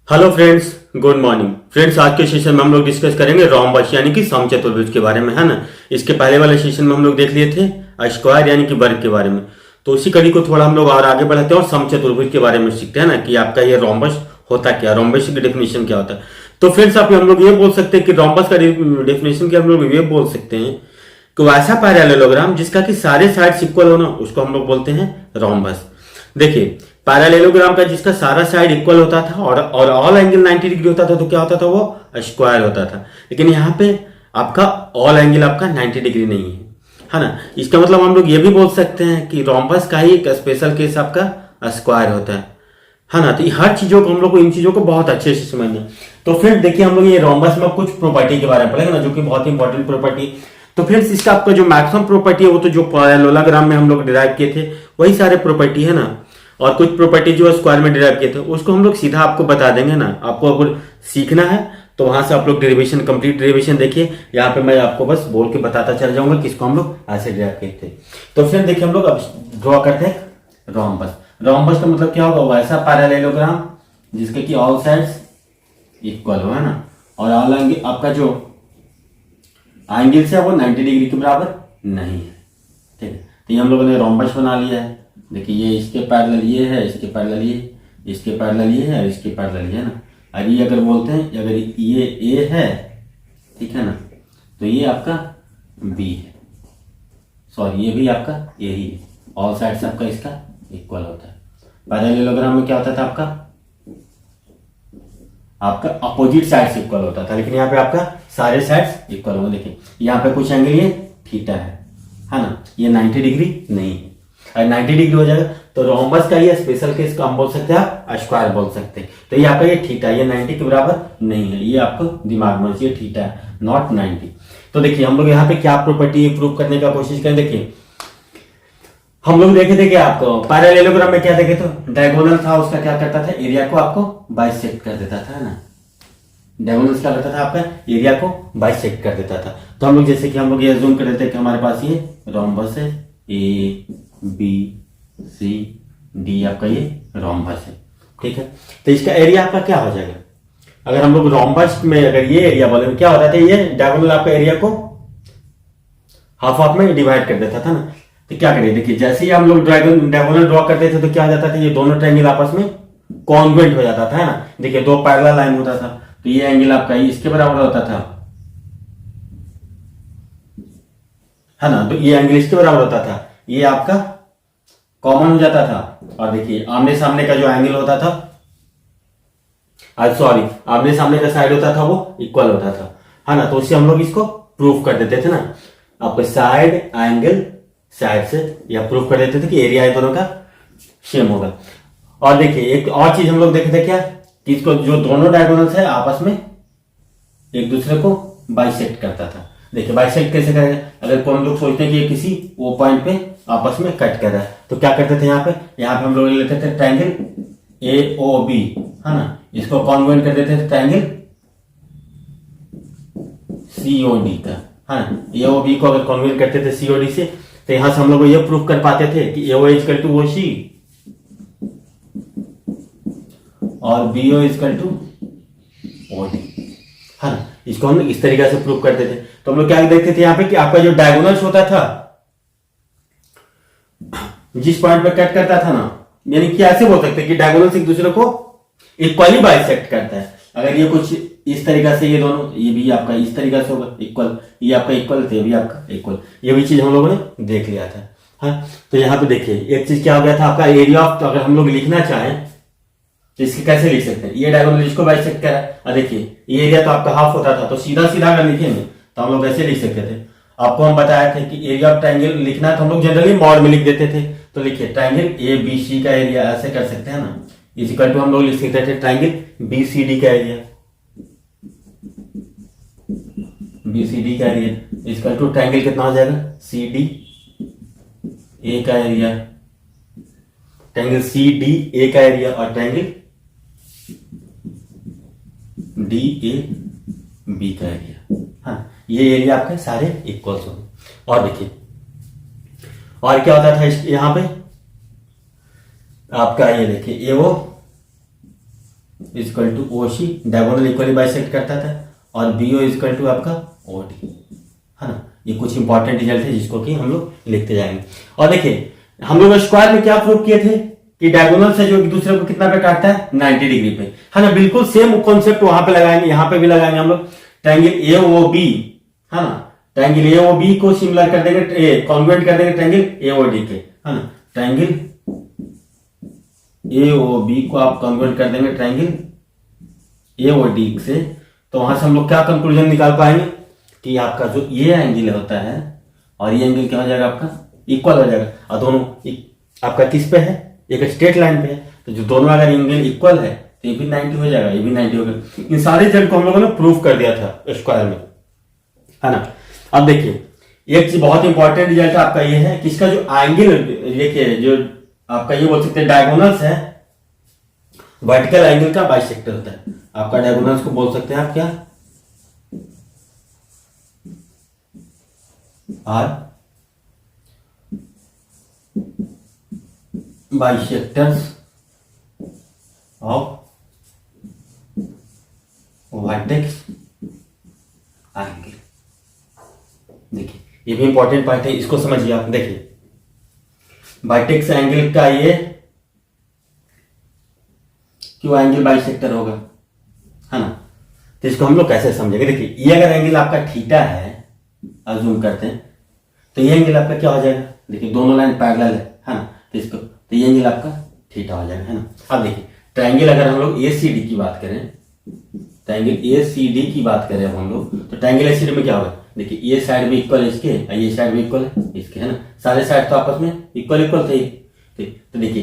Hello friends, good morning friends. आज के session में हम लोग डिस्कस करेंगे रोम्बस यानी कि समचतुर्भुज के बारे में, है ना। इसके पहले वाले सेशन में हम लोग देख लिए थे स्क्वायर यानी कि वर्ग के बारे में। तो उसी कड़ी को थोड़ा हम लोग और आगे बढ़ाते हैं और समचतुर्भुज के बारे में सीखते हैं ना, कि आपका ये रोम्बस होता क्या, रोम्बस की डेफिनेशन क्या होता है। तो फ्रेंड्स आप हम लोग ये बोल सकते हैं कि रोम्बस का डेफिनेशन क्या हम लोग ये बोल सकते हैं कि वैसा पैरेललोग्राम जिसका कि सारे साइड्स इक्वल हो ना, उसको हम लोग बोलते हैं रोम्बस। देखिए, पैरेललोग्राम का जिसका सारा साइड इक्वल होता था और ऑल एंगल 90 डिग्री होता था, तो क्या होता था, वो स्क्वायर होता था। लेकिन यहाँ पे आपका ऑल एंगल आपका 90 डिग्री नहीं है ना। इसका मतलब हम लोग ये भी बोल सकते हैं कि रोम्बस का ही एक स्पेशल केस आपका स्क्वायर होता है ना। तो ये हर चीजों को हम लोग को, इन चीजों को बहुत अच्छे से समझना है। तो फिर देखिए, हम लोग ये रोम्बस में कुछ प्रॉपर्टी के बारे में पढ़ेंगे ना, जो कि बहुत ही इंपॉर्टेंट प्रॉपर्टी। तो फ्रेंड्स, इसका आपका जो मैक्सिमम प्रॉपर्टी है वो तो जो पैरेललोग्राम में हम लोग डिराइव किए थे वही सारे प्रॉपर्टी है ना। और कुछ प्रॉपर्टी जो स्क्वायर में डिराइव किए थे उसको हम लोग सीधा आपको बता देंगे ना। आपको अगर सीखना है तो वहां से आप लोग डेरिवेशन, कंप्लीट डेरिवेशन देखिए। यहाँ पे मैं आपको बस बोल के बताता चल जाऊंगा किसको हम लोग ऐसे डिराइव किए थे। तो फिर देखिए, हम लोग अब ड्रॉ करते हैं रोम्बस। रोम्बस का मतलब क्या होगा, वैसा पैरेललोग्राम जिसके कि ऑल साइड्स इक्वल हो, है ना। और ऑल एंगल आपका जो एंगल्स है वो 90 डिग्री के बराबर नहीं है, ठीक है। तो ये हम लोगों ने रोम्बस बना लिया है। देखिए, ये इसके पैरेलल ये है, इसके पैरेलल ये, इसके पैरेलल ये है और इसके पैरेलल ये है ना। अब ये अगर बोलते हैं, अगर ये ए है, ठीक है ना, तो ये आपका बी है, सॉरी ये भी आपका ए ही है। ऑल साइड्स आपका इसका इक्वल होता है। पैरेललोग्राम में क्या होता था, आपका अपोजिट साइड्स इक्वल होता था, लेकिन यहाँ पे आपका सारे साइड्स इक्वल होंगे। देखिए, यहाँ पे कुछ एंगल ये थीटा है ना, ये 90 डिग्री नहीं है। अगर 90 डिग्री हो जाएगा तो रोम्बस का ये स्पेशल केस का हम बोल सकते हैं, आप स्क्वायर बोल सकते हैं। तो ये आपका ये थीटा, ये 90 के बराबर नहीं है, ये आपको दिमाग में ये थीटा है, नॉट 90। तो देखिए, हम लोग यहाँ पे क्या प्रॉपर्टी प्रूव करने का कोशिश करें। देखिए, हम लोग देखे थे कि आपको पैरेललोग्राम में क्या देखे, तो डायगोनल था, उसका क्या करता था, एरिया को आपको बाइसेक्ट कर देता था ना। डायगोनल क्या करता था, आपका एरिया को बाइसेक्ट कर देता था। तो हम लोग जैसे कि हम लोग ये अज्यूम कर लेते हैं कि हमारे पास ये रोम्बस है, ए बी सी डी आपका ये रोम्बस है, ठीक है। तो इसका एरिया आपका क्या हो जाएगा, अगर हम लोग रोम्बस में अगर ये एरिया बोले, क्या होता था, ये डायगोनल आपका एरिया को हाफ हाफ में डिवाइड कर देता था ना। तो क्या करिए, देखिए, जैसे ही हम लोग डायगोनल ड्रॉ करते थे तो क्या हो जाता था, ये दोनों ट्रायंगल आपस में कॉन्ग्रुएंट हो जाता था, है ना। देखिए, दो पैरेलल लाइन होता था, तो ये एंगल आपका इसके बराबर होता था, है ना। तो ये एंगल इसके बराबर होता था, ये आपका कॉमन हो जाता था। और देखिए, आमने सामने का जो एंगल होता था, सॉरी, आमने सामने का साइड होता था वो इक्वल होता था, है ना। तो उससे हम लोग इसको प्रूफ कर देते थे ना, आपके साइड एंगल साइड से या प्रूफ कर देते थे कि एरिया दोनों का सेम होगा। और देखिए, एक और चीज हम लोग देखे थे क्या, कि इसको जो दोनों डायगोनल्स है आपस में एक दूसरे को बाइसेक्ट करता था। देखिए, बाइसेक्ट कैसे करेंगे, अगर कोई लोग सोचते हैं कि ये किसी वो पॉइंट पे आपस में कट कर रहा है, तो क्या करते थे, यहाँ पे हम लोग लेते थे ट्रायंगल ए ओ बी, है ना, इसको कॉन्वेंट कर देते थे ट्रायंगल सीओडी का, है ना। ए ओ बी को अगर कॉन्वेंट करते थे सीओडी से, तो यहां से हम लोग ये प्रूफ कर पाते थे कि एओ इजकल टू ओ सी और BO is equal to O D, है ना। इसको हम इस तरीके से प्रूव करते थे। तो हम लोग क्या देखते थे यहाँ पे, कि आपका जो डायगोनल्स होता था, जिस पॉइंट पे कट करता था ना, यानी कि ऐसे बोल सकते हैं कि डायगोनल्स एक दूसरे को इक्वली बाइसेक्ट करता है। अगर ये कुछ इस तरीका से, ये दोनों, ये भी आपका इस तरीका से होगा इक्वल, ये आपका इक्वल, ये भी आपका इक्वल, ये भी चीज हम लोगों ने देख लिया था, हाँ। तो यहाँ पे देखिए, एक चीज क्या हो गया था, आपका एरिया ऑफ, अगर हम लोग लिखना चाहें तो इसके कैसे लिख सकते हैं, ये डायगोनल इसको बाइसेक्ट करा, और देखिए ये एरिया तो आपका हाफ होता था, तो सीधा सीधा अगर लिखेंगे तो हम लोग ऐसे लिख सकते थे। आपको हम बताया थे कि एरिया ऑफ ट्रायंगल लिखना है तो हम लोग जनरली मॉड में लिख देते थे। तो लिखिए, ट्रायंगल ए बी सी का एरिया ऐसे कर सकते हैं ना, इक्वल टू हम लोग लिख सकते थे ट्रायंगल बी सी डी का एरिया, बी सी डी का एरिया इक्वल टू ट्रायंगल कितना हो जाएगा, सी डी ए का area, triangle C D A का एरिया और ट्रायंगल डी ए बी का एरिया, हाँ। ये एरिया आपके सारे इक्वल्स होंगे। और देखिए, और क्या होता था यहां पे आपका, ये देखिए, ए O equal to O C, diagonal equally bisect करता था, और बी ओ इक्वल टू आपका ओ डी, है ना। ये कुछ इंपॉर्टेंट रिजल्ट है जिसको कि हम लोग लिखते जाएंगे। और देखिए हम लोग स्क्वायर में क्या प्रूव किए थे कि डायगोनल से जो एक दूसरे को कितना पे काटता है, 90 डिग्री पे, है ना। बिल्कुल सेम कॉन्सेप्ट वहां पे लगाएंगे, यहां पे भी लगाएंगे हम लोग। ट्रायंगल ए ओ बी, है ना, ट्रायंगल ए ओ बी को सिमिलर कर देंगे, कॉन्ग्रुएंट कर देंगे ट्रायंगल ए ओ डी के, है ना। ट्रायंगल ए ओ बी को आप कॉन्ग्रुएंट कर देंगे ट्रायंगल ए ओ डी से, तो वहां से हम लोग क्या कंक्लूजन निकाल पाएंगे कि आपका जो ये एंगल होता है और ये एंगल क्या हो जाएगा, आपका इक्वल हो जाएगा। और दोनों आपका किस पे है, एक स्ट्रेट लाइन पे है, तो जो दोनों अगर एंगल इक्वल है तो ये भी 90 हो जाएगा, ये भी 90 हो गया। इन सारे रिजल्ट को हम लोगों ने प्रूफ कर दिया था स्क्वायर में, है ना। अब देखिए एक चीज बहुत इंपॉर्टेंट रिजल्ट आपका ये है कि इसका जो एंगल, देखिए जो आपका ये बोल सकते हैं डायगोनल्स है, वर्टिकल एंगल का बाइसेक्टर होता है आपका। डायगोनल्स को बोल सकते हैं आप क्या, are bisectors of vertex angle. देखिए ये भी इंपॉर्टेंट पॉइंट है, इसको समझिए आप। देखिए वर्टेक्स एंगल का ये क्यों एंगल बाइसेक्टर होगा, है ना। तो इसको हम लोग कैसे समझेंगे, देखिए ये अगर एंगल आपका थीटा है, अज्यूम करते हैं, तो ये एंगल आपका क्या हो जाएगा, देखिए दोनों लाइन पैरेलल है ना, तो इसको तो ये एंगल आपका थीटा हो जाएगा, है ना। अब देखिए ट्रायंगल अगर हम लोग ए सी डी की बात करें, ट्रायंगल ए सी डी की बात करें अब हम लोग, तो ट्रायंगल ए सी डी में क्या होगा, देखिए ये साइड भी इक्वल है इसके, ये साइड भी इक्वल है इसके, है ना। सारे साइड तो आपस में इक्वल इक्वल थे। तो देखिए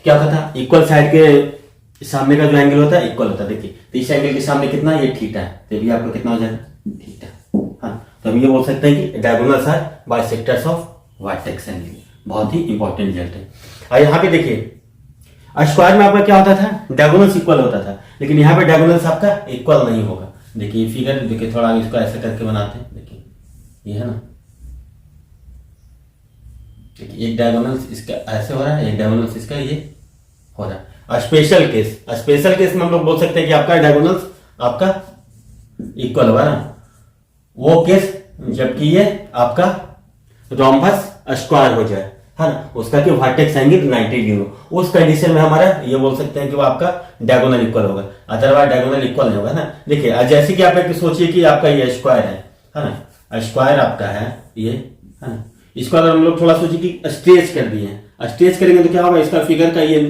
क्या होता था, इक्वल साइड के सामने का जो एंगल होता है इक्वल होता है। देखिए तो इस एंगल के सामने कितना, ये थीटा है, तो भी आपको कितना हो जाएगा, थीटा। हाँ, तो हम ये बोल सकते हैं कि diagonals are bisectors of vertex angle. बहुत ही इंपॉर्टेंट रिजल्ट है। और यहाँ पे देखिए स्क्वायर में आपका क्या होता था, डायगोनल्स इक्वल होता था, लेकिन यहाँ पे डायगोनल्स आपका इक्वल नहीं होगा। देखिए फिगर, देखिए थोड़ा इसको ऐसे करके बनाते हैं, देखिए ये है ना, देखिए एक डायगोनल्स इसका ऐसे हो रहा है, एक डायगोनल्स इसका ये हो रहा है। स्पेशल केस, स्पेशल केस में हम लोग बोल सकते हैं कि आपका डायगोनल्स आपका इक्वल होगा ना, वो केस जबकि ये आपका रोम्बस स्क्वायर हो जाए, है ना, उसका कि वर्टेक्स एंगल 90 डिग्री हो, उस कंडीशन में हमारा ये बोल सकते हैं कि वो आपका डायगोनल इक्वल होगा, अदरवाइज डायगोनल इक्वल नहीं होगा ना। देखिए जैसे कि आप एक सोचिए कि आपका ये स्क्वायर है ना, स्क्वायर आपका है ये, है ना। इसको अगर हम लोग थोड़ा सोचिए कि स्ट्रेच कर दिए हैं, स्ट्रेच करेंगे तो क्या होगा, इसका फिगर का ये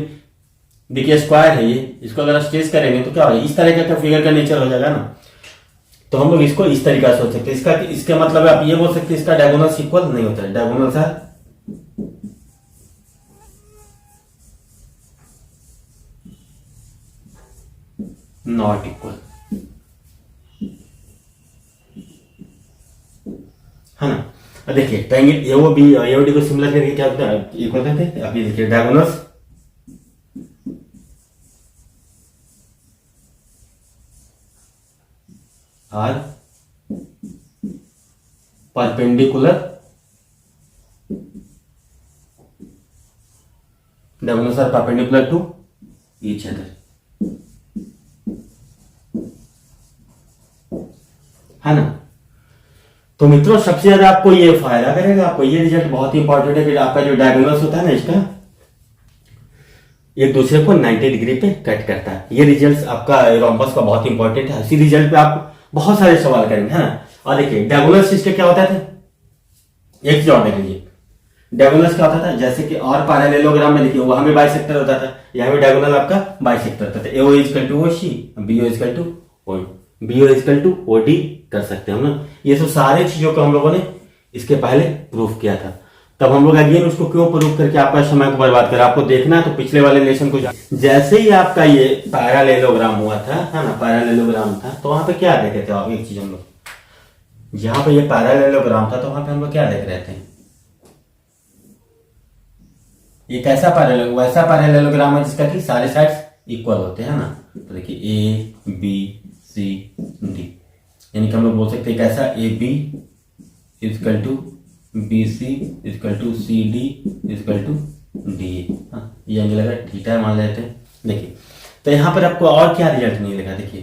देखिए स्क्वायर है ये, इसको अगर स्ट्रेच करेंगे तो क्या होगा, इस तरह का फिगर का नेचर हो जाएगा ना। तो हम लोग इसको इस तरीका से सोच सकते हैं, इसका मतलब आप ये बोल सकते हैं इसका डायगोनल्स इक्वल नहीं होता है, डायगोनल्स आर नॉट इक्वल, है ना। देखिए ट्रायंगल एओबी एओडी को सिमिलर करके क्या होता है, इक्वल करते हैं। अभी देखिए diagonals are perpendicular, diagonals are perpendicular to each other, है ना। तो मित्रों सबसे ज्यादा आपको ये फायदा करेगा, आपको ये रिजल्ट बहुत ही इंपॉर्टेंट है कि आपका जो डायगोनल्स होता है ना, इसका एक दूसरे को 90 डिग्री पे कट करता है। ये रिजल्ट आपका रोम्बस का बहुत इंपॉर्टेंट है। इसी रिजल्ट पे आप बहुत सारे सवाल करेंगे, है ना। और देखिए डायगोनल्स इसके क्या होता था, एक चीज और देख लीजिए, डायगोनल्स क्या होता था, जैसे कि और पैरेललोग्राम में देखिए वहां भी बाइसेक्टर होता था, यहाँ भी डायगोनल आपका बाइसेक्टर होता था। AO equal to O C, BO equal to O, BO equal to O D कर सकते हैं हम ना। ये सब सारे चीजों को हम लोगों ने इसके पहले प्रूफ किया था। तब हम लोग अगेन उसको क्यों प्रूफ करके आपका समय को बर्बाद कर, आपको देखना है तो पिछले वाले लेसन को जैसे ही आपका ये पैरेललोग्राम हुआ था, है ना, पैरेललोग्राम था, तो वहां पे क्या देखे थे आप, एक चीज हम लोग जहां पे ये पैरेललोग्राम था तो वहां पे हम लोग क्या देख रहे थे, ये कैसा पैरेलल, वैसा पैरेललोग्राम है जिसका कि सारे साइड्स इक्वल होते हैं ना। तो देखिए ए बी सी डी, यानी कि हम लोग बोल सकते हैं कैसा, A B equal to B C equal to C D equal to D. ये एंगल अगर थीटा मान लेते हैं, देखिए तो यहाँ पर आपको और क्या रिजल्ट नहीं लगा। देखिए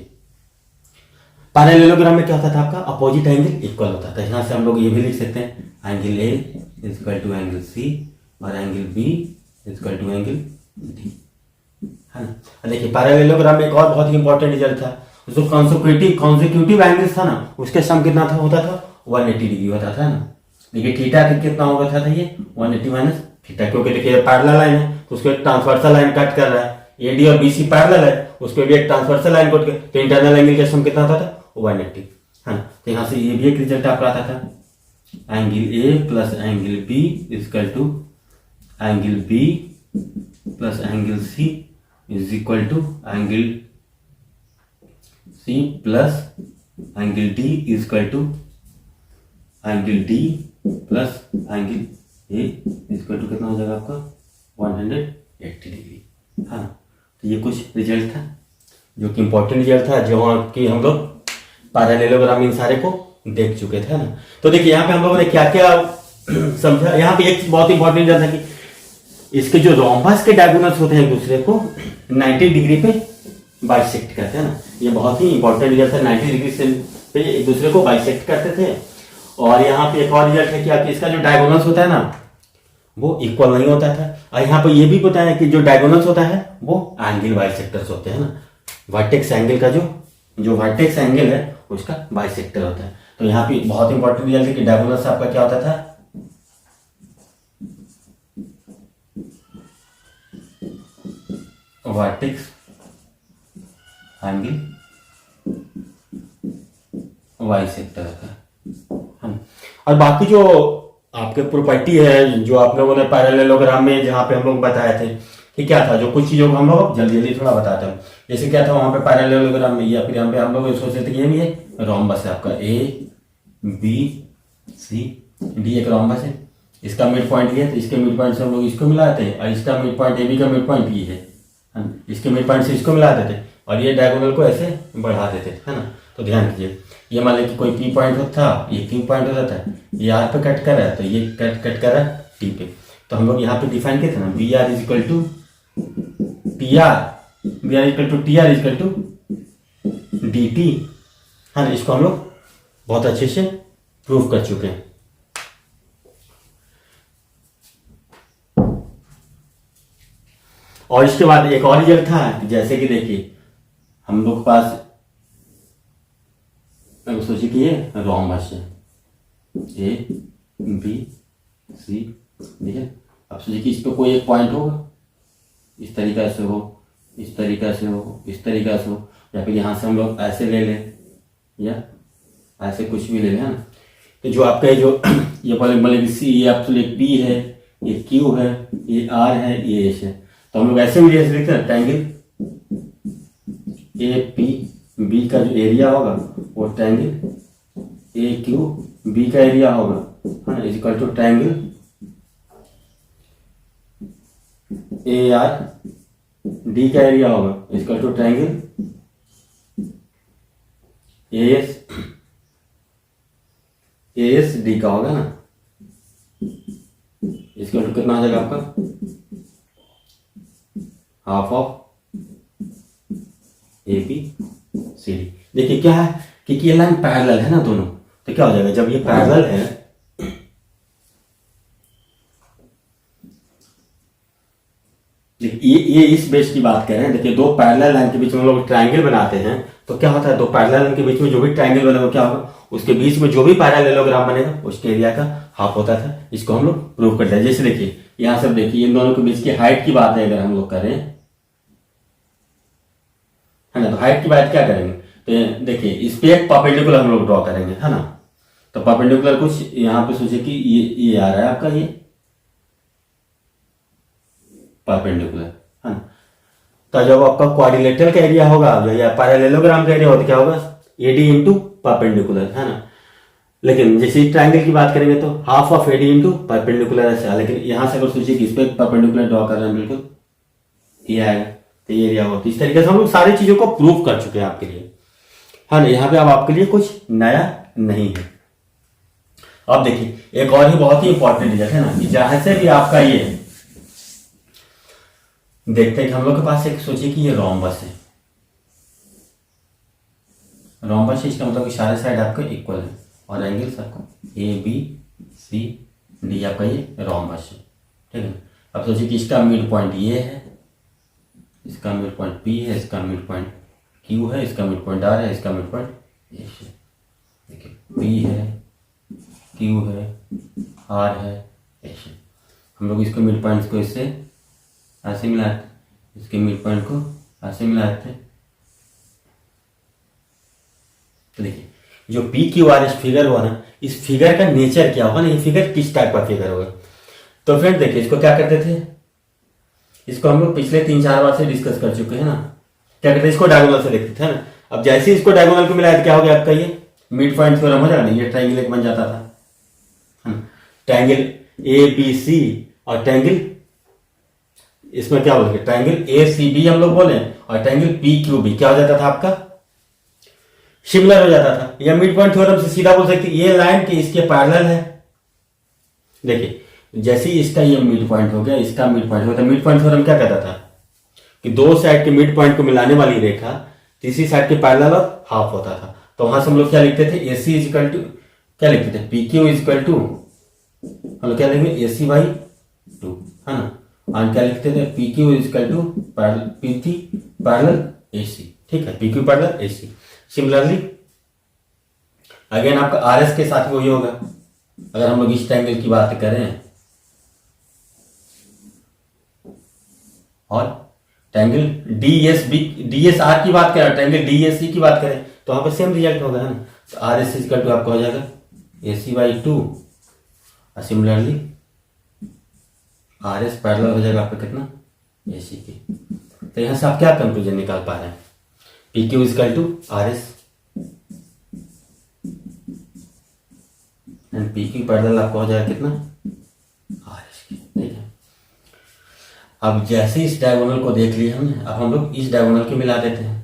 पैरेललोग्राम में क्या होता था, आपका अपोजिट एंगल इक्वल होता था। यहाँ से हम लोग ये भी लिख सकते हैं angle A is equal to angle C और angle B is equal to angle D, है ना। देखिए पैरेललोग्राम में एक और बहुत ही इंपॉर्टेंट रिजल्ट था, जो कॉन्सिक्यूटिव एंगल्स था ना, उसके सम कितना था होता था 180 डिग्री होता था ना। देखिए थीटा कितना होता था ये 180 माइनस थीटा, क्योंकि देखिए पैरेलल लाइन है तो उसको एक ट्रांसवर्सल लाइन कट कर रहा है, एडी और बीसी पैरेलल है उसको भी एक ट्रांसवर्सल लाइन कट कर, तो इंटरनल एंगल का सम कितना होता था 180, है ना। तो यहाँ से ये भी एक रिजल्ट आपका आता था angle A plus angle B is equal to angle B plus angle C is equal to angle C plus angle D is equal to angle D plus angle A is equal to कितना हो जाएगा आपका 180 डिग्री, हाँ। तो ये कुछ रिजल्ट था जो कि इंपॉर्टेंट रिजल्ट था, जो कि हम लोग पैरेललोग्राम इन सारे को देख चुके थे ना। तो देखिए यहाँ पे हम लोगों ने क्या क्या समझा। यहाँ पे एक बहुत इंपॉर्टेंट रिजल्ट था कि इसके जो रोम्बस के डायगोनल्स होते हैं एक दूसरे को 90 डिग्री पे बाइसेक्ट करते हैं ना। ये बहुत ही इंपॉर्टेंट रिजल्ट है, 90 डिग्री से पे एक दूसरे को बाइसेक्ट करते थे। और यहाँ पे एक और रिजल्ट है कि आपके इसका जो डायगोनल्स होता है ना वो इक्वल नहीं होता था। और यहाँ पे ये भी पता है कि जो डायगोनल्स होता है वो एंगल बाइसेक्टर्स होते हैं ना। वर्टेक्स एंगल का जो वर्टेक्स एंगल है उसका बाइसेक्टर होता है। तो यहाँ पे बहुत इंपॉर्टेंट रिजल्ट है कि डायगोनल्स आपका क्या होता था वर्टेक्स एंगल बाइसेक्टर होता है। और बाकी जो आपके प्रॉपर्टी है जो आप लोगों ने पैरेललोग्राम में जहाँ पे हम लोग बताए थे कि क्या था, जो कुछ चीजों को हम लोग जल्दी जल्दी थोड़ा बताते हैं। जैसे क्या था वहां पे पैरेललोग्राम में, या फिर यहाँ पे हम लोग सोचते थे कि ये भी है रोम्बस है आपका ए बी सी डी, एक रोम्बस है, इसका मिड पॉइंट ये है, तो इसके मिड पॉइंट से हम लोग इसको मिलाते हैं, और इसका मिड पॉइंट ए बी का मिड पॉइंट ये है, इसके मिड पॉइंट से इसको मिला देते और ये डायगोनल को ऐसे बढ़ा देते, है ना। तो ध्यान कीजिए, ये मान लीजिए कि कोई पी पॉइंट होता था, ये क्यू पॉइंट होता था, ये आर पे कट कर रहा है तो ये कट कर रहा है टी पे। तो हम लोग यहाँ पे डिफाइन किए थे ना V R is equal to T R, V R equal to T R equal to D T, है ना। इसको हम लोग बहुत अच्छे से प्रूव कर चुके हैं। और इसके बाद एक और रिजल्ट था कि जैसे कि देखिए हम लोग के पास सोचिए कि ये रोम्बस है ए बी सी, ठीक है। अब सोचिए कि इस पे कोई एक पॉइंट होगा, इस तरीका से हो, इस तरीका से हो, इस तरीका से हो, या फिर यहाँ से हम लोग ऐसे ले लें या ऐसे कुछ भी ले लें, है ना। तो जो आपका जो ये बोले सी, ये आपको एक बी है, ये क्यू है, ये आर है, ये एच है। तो हम लोग ऐसे भी जैसे लिखते हैं ट्रायंगल ए पी बी का जो एरिया होगा वो ट्रायंगल ए क्यू बी का एरिया होगा, है ना, is equal to triangle A R D का एरिया होगा is equal to triangle A S D का होगा ना, इसका टू कितना आ जाएगा आपका half of A B C D. देखिए क्या है कि ये लाइन पैरेलल है ना दोनों, तो क्या हो जाएगा जब ये पैरेलल है ये इस बेस की बात कर रहे हैं। देखिए दो पैरेलल लाइन के बीच में हम लोग ट्रायंगल बनाते हैं तो क्या होता है, दो पैरेलल लाइन के बीच में जो भी ट्रायंगल बनेगा क्या होगा, उसके बीच में जो भी पैरेललोग्राम बनेगा उसके एरिया का हाफ होता था। इसको हम लोग प्रूव करते हैं। जैसे देखिए यहां से देखिए इन दोनों के बीच की हाइट की बात है अगर हम लोग करें, है ना, तो हाइट की बात क्या करेंगे, तो देखिए इस पे एक परपेंडिकुलर हम लोग ड्रॉ करेंगे, है ना। तो परपेंडिकुलर कुछ यहाँ पे सोचिए कि ये आ रहा है आपका ये परपेंडिकुलर, है ना। तो जब आपका क्वाड्रिलेटरल का एरिया होगा या पैरेललोग्राम का एरिया होगा तो क्या होगा एडी इंटू परपेंडिकुलर, है ना। लेकिन जैसे ट्रायंगल की बात करेंगे तो half of AD into perpendicular ऐसा, लेकिन यहां से अगर सोचिए कि इस पे परपेंडिकुलर ड्रॉ कर रहे हैं बिल्कुल ये आएगा तो ये एरिया होगा। तो इस तरीके से हम लोग सारी चीजों को प्रूव कर चुके हैं आपके लिए, है ना। यहाँ पे अब आपके लिए कुछ नया नहीं है। अब देखिए एक और ही बहुत ही इंपॉर्टेंट रिजल्ट है ना कि जहां से भी आपका ये देखते हैं कि हम लोग के पास एक, सोचिए कि ये रोम्बस है। रोम्बस है, इसका मतलब कि सारे साइड आपके इक्वल है और एंगल्स आपका ए बी सी डी आपका ये रोम्बस है। ठीक है, अब सोचिए कि इसका मिड पॉइंट ये है, इसका मिड पॉइंट पी है, इसका मिड पॉइंट क्यू है, इसका मिड पॉइंट आर है, इसका मिड पॉइंट एस है। देखिए पी है, क्यू है, आर है, एस है। हम लोग इसके मिड पॉइंट्स को इससे ऐसे मिलाते, इसके मिड पॉइंट को ऐसे मिलाते हैं। तो देखिए जो P Q R S figure हुआ ना, इस फिगर का नेचर क्या होगा ना, ये फिगर किस टाइप का फिगर होगा। तो फ्रेंड देखिए इसको क्या करते थे, इसको हम लोग पिछले 3-4 बार से डिस्कस कर चुके हैं ना। क्या करते हैं, इसको डायगोनल से देखते थे ना। अब जैसे ही इसको डायगोनल को मिलाया तो क्या हो गया आपका ये मिड पॉइंट थ्योरम हो जाएगा ना, ये ट्रायंगल एक बन जाता था। ट्रायंगल ए बी सी और ट्रायंगल, इसमें क्या बोलेंगे, ट्रायंगल ए सी बी हम लोग बोले, और ट्रायंगल पी क्यू बी क्या हो जाता था आपका, सिमिलर हो जाता था। या मिड पॉइंट थ्योरम से सीधा बोल सकते ये लाइन के इसके पैरेलल है। देखिए जैसे ही इसका ये मिड पॉइंट हो गया, इसका मिड पॉइंट हो गया, मिड पॉइंट थ्योरम क्या कहता था कि दो साइड के मिड पॉइंट को मिलाने वाली रेखा तीसरी साइड के पैरेलल और हाफ होता था। तो वहां से हम लोग क्या लिखते थे, A C is equal to क्या लिखते थे, P Q is equal to, हम लोग क्या लिखेंगे ए सी बाई 2, है ना। और क्या लिखते थे, P Q is equal to P थी पैरेलल ए सी। ठीक है, P Q parallel A C. Similarly again आपका आर एस के साथ वही होगा। अगर हम लोग इस ट्रायंगल की बात करें और triangle D S B D S R की बात करें, ट्रायंगल डी एस सी की बात करें, तो वहां पर सेम रिजल्ट होगा, है ना। तो आर एस इक्वल टू आपका हो जाएगा ए सी बाई 2, और सिमिलरली आर एस पैरेलल हो जाएगा आपका कितना, ए सी की। तो यहां से आप क्या कंक्लूजन निकाल पा रहे हैं, P Q equal to R S and P Q parallel आपको हो जाएगा कितना, आर एस की। ठीक है, अब जैसे इस डायगोनल को देख लिया हमने, अब हम लोग इस डायगोनल को मिला देते हैं।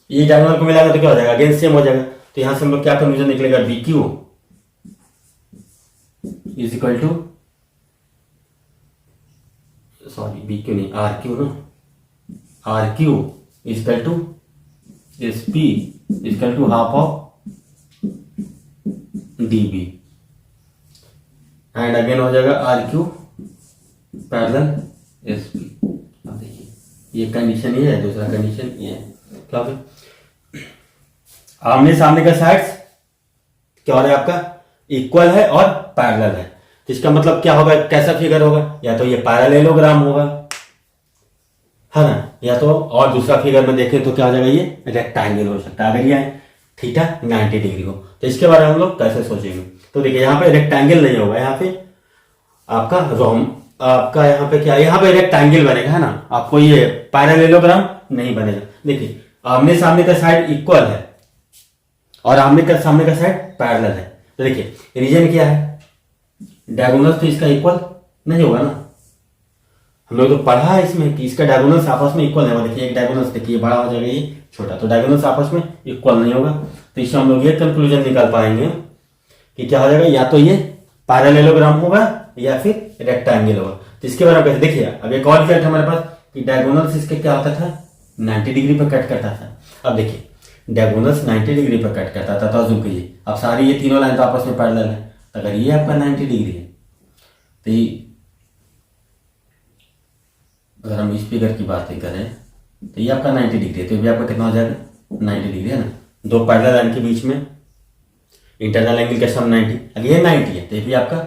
ये डायगोनल को मिलाएंगे तो क्या हो जाएगा, अगेन सेम हो जाएगा। तो यहां से हम लोग क्या कंक्लूजन निकलेगा, B Q is equal to, sorry B Q नहीं, आर क्यू ना, R Q is equal to S P is equal to half of D B, and again हो जाएगा R Q parallel S P. अब देखिए ये condition ये है, दूसरा कंडीशन ये है, क्या हो गया, आमने सामने का साइड्स क्या हो रहा है आपका, इक्वल है और पैरेलल है। तो इसका मतलब क्या होगा, कैसा फिगर होगा, या तो ये पैरेललोग्राम होगा, है ना, या तो और दूसरा फिगर में देखें तो क्या हो जाएगा, ये रेक्टेंगल हो सकता है, अगर ये थीटा 90 डिग्री हो। तो इसके बारे में हम लोग कैसे सोचेंगे, तो देखिए यहाँ पे रेक्टेंगल नहीं होगा, यहाँ पे आपका रोम, आपका यहाँ पे क्या, यहाँ पे रेक्टेंगल बनेगा, है ना, आपको ये पैरेललोग्राम नहीं बनेगा। देखिए आमने सामने का साइड इक्वल है और आमने का सामने का साइड पैरेलल है। तो देखिए रीजन क्या है, डायगोनल तो इसका इक्वल नहीं होगा ना, हम लोग तो पढ़ा है इसमें कि इसका डायगोनल्स आपस में इक्वल है। देखिए एक डायगोनल्स देखिए बड़ा हो जाएगा, ये छोटा, तो डायगोनल्स आपस में इक्वल नहीं होगा। तो इससे हम लोग ये कंक्लूजन निकाल पाएंगे कि क्या हो जाएगा, या तो ये पैरेललोग्राम होगा या फिर रेक्टेंगल होगा। तो इसके बारे में कैसे, देखिए अब एक और रिजल्ट हमारे पास कि डायगोनल्स इसके क्या होता था, 90 डिग्री पर कट करता था। अब देखिए डायगोनल्स 90 डिग्री पर कट करता था, तो जूम कीजिए, अब सारी ये तीनों लाइन तो आपस में पैरेलल है। तो अगर ये आपका 90 डिग्री है, तो अगर हम इस फिगर की बात करें तो ये आपका 90 डिग्री है, तो ये भी आपका कितना हो जाएगा, 90 डिग्री, है ना। दो पैरेलल लाइन के बीच में इंटरनल एंगल का सम 90, अगर ये 90 है तो ये भी आपका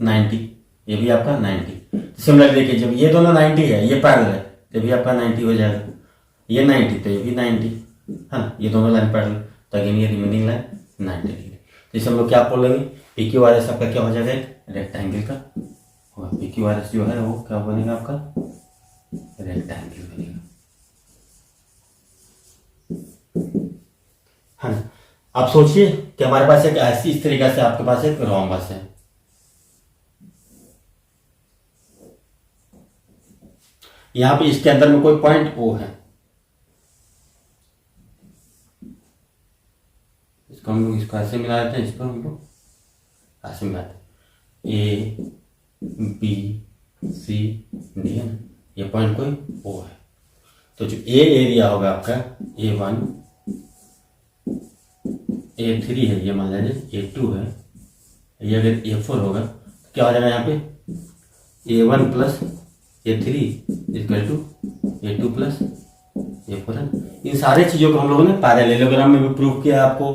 90, ये भी आपका 90। सिमिलर देखिए जब ये दोनों 90 है, ये पैरेलल है, तो भी आपका 90 हो जाएगा, ये 90 तो ये भी 90, है ना, ये दोनों लाइन पैरेलल, तो अगेन ये रिमेनिंग लाइन 90 डिग्री। तो इसे हम लोग क्या बोलेंगे, पी क्यू आर एस आपका क्या हो जाएगा, रेक्टेंगल का होगा। पी क्यू आर एस जो है वो क्या बनेगा आपका, रेक्टेंगल बनेगा, है ना। आप सोचिए कि हमारे पास एक ऐसी, इस तरीके से आपके पास एक रोम्बस है, यहां पे इसके अंदर में कोई पॉइंट ओ है, इसको हम लोग इसको ऐसे मिला देते हैं, इसको हम लोग ऐसे मिलाते हैं, ए बी सी डी है ना, ये पॉइंट कोई ओ है। तो जो ए एरिया होगा आपका A1 A3 है, ये मान लीजिए A2 है, ये अगर A4 होगा तो क्या हो जाएगा यहाँ पे A1 plus A3 equal to A2 plus A4 है। इन सारी चीज़ों को हम लोगों ने पैरेललोग्राम में भी प्रूव किया आपको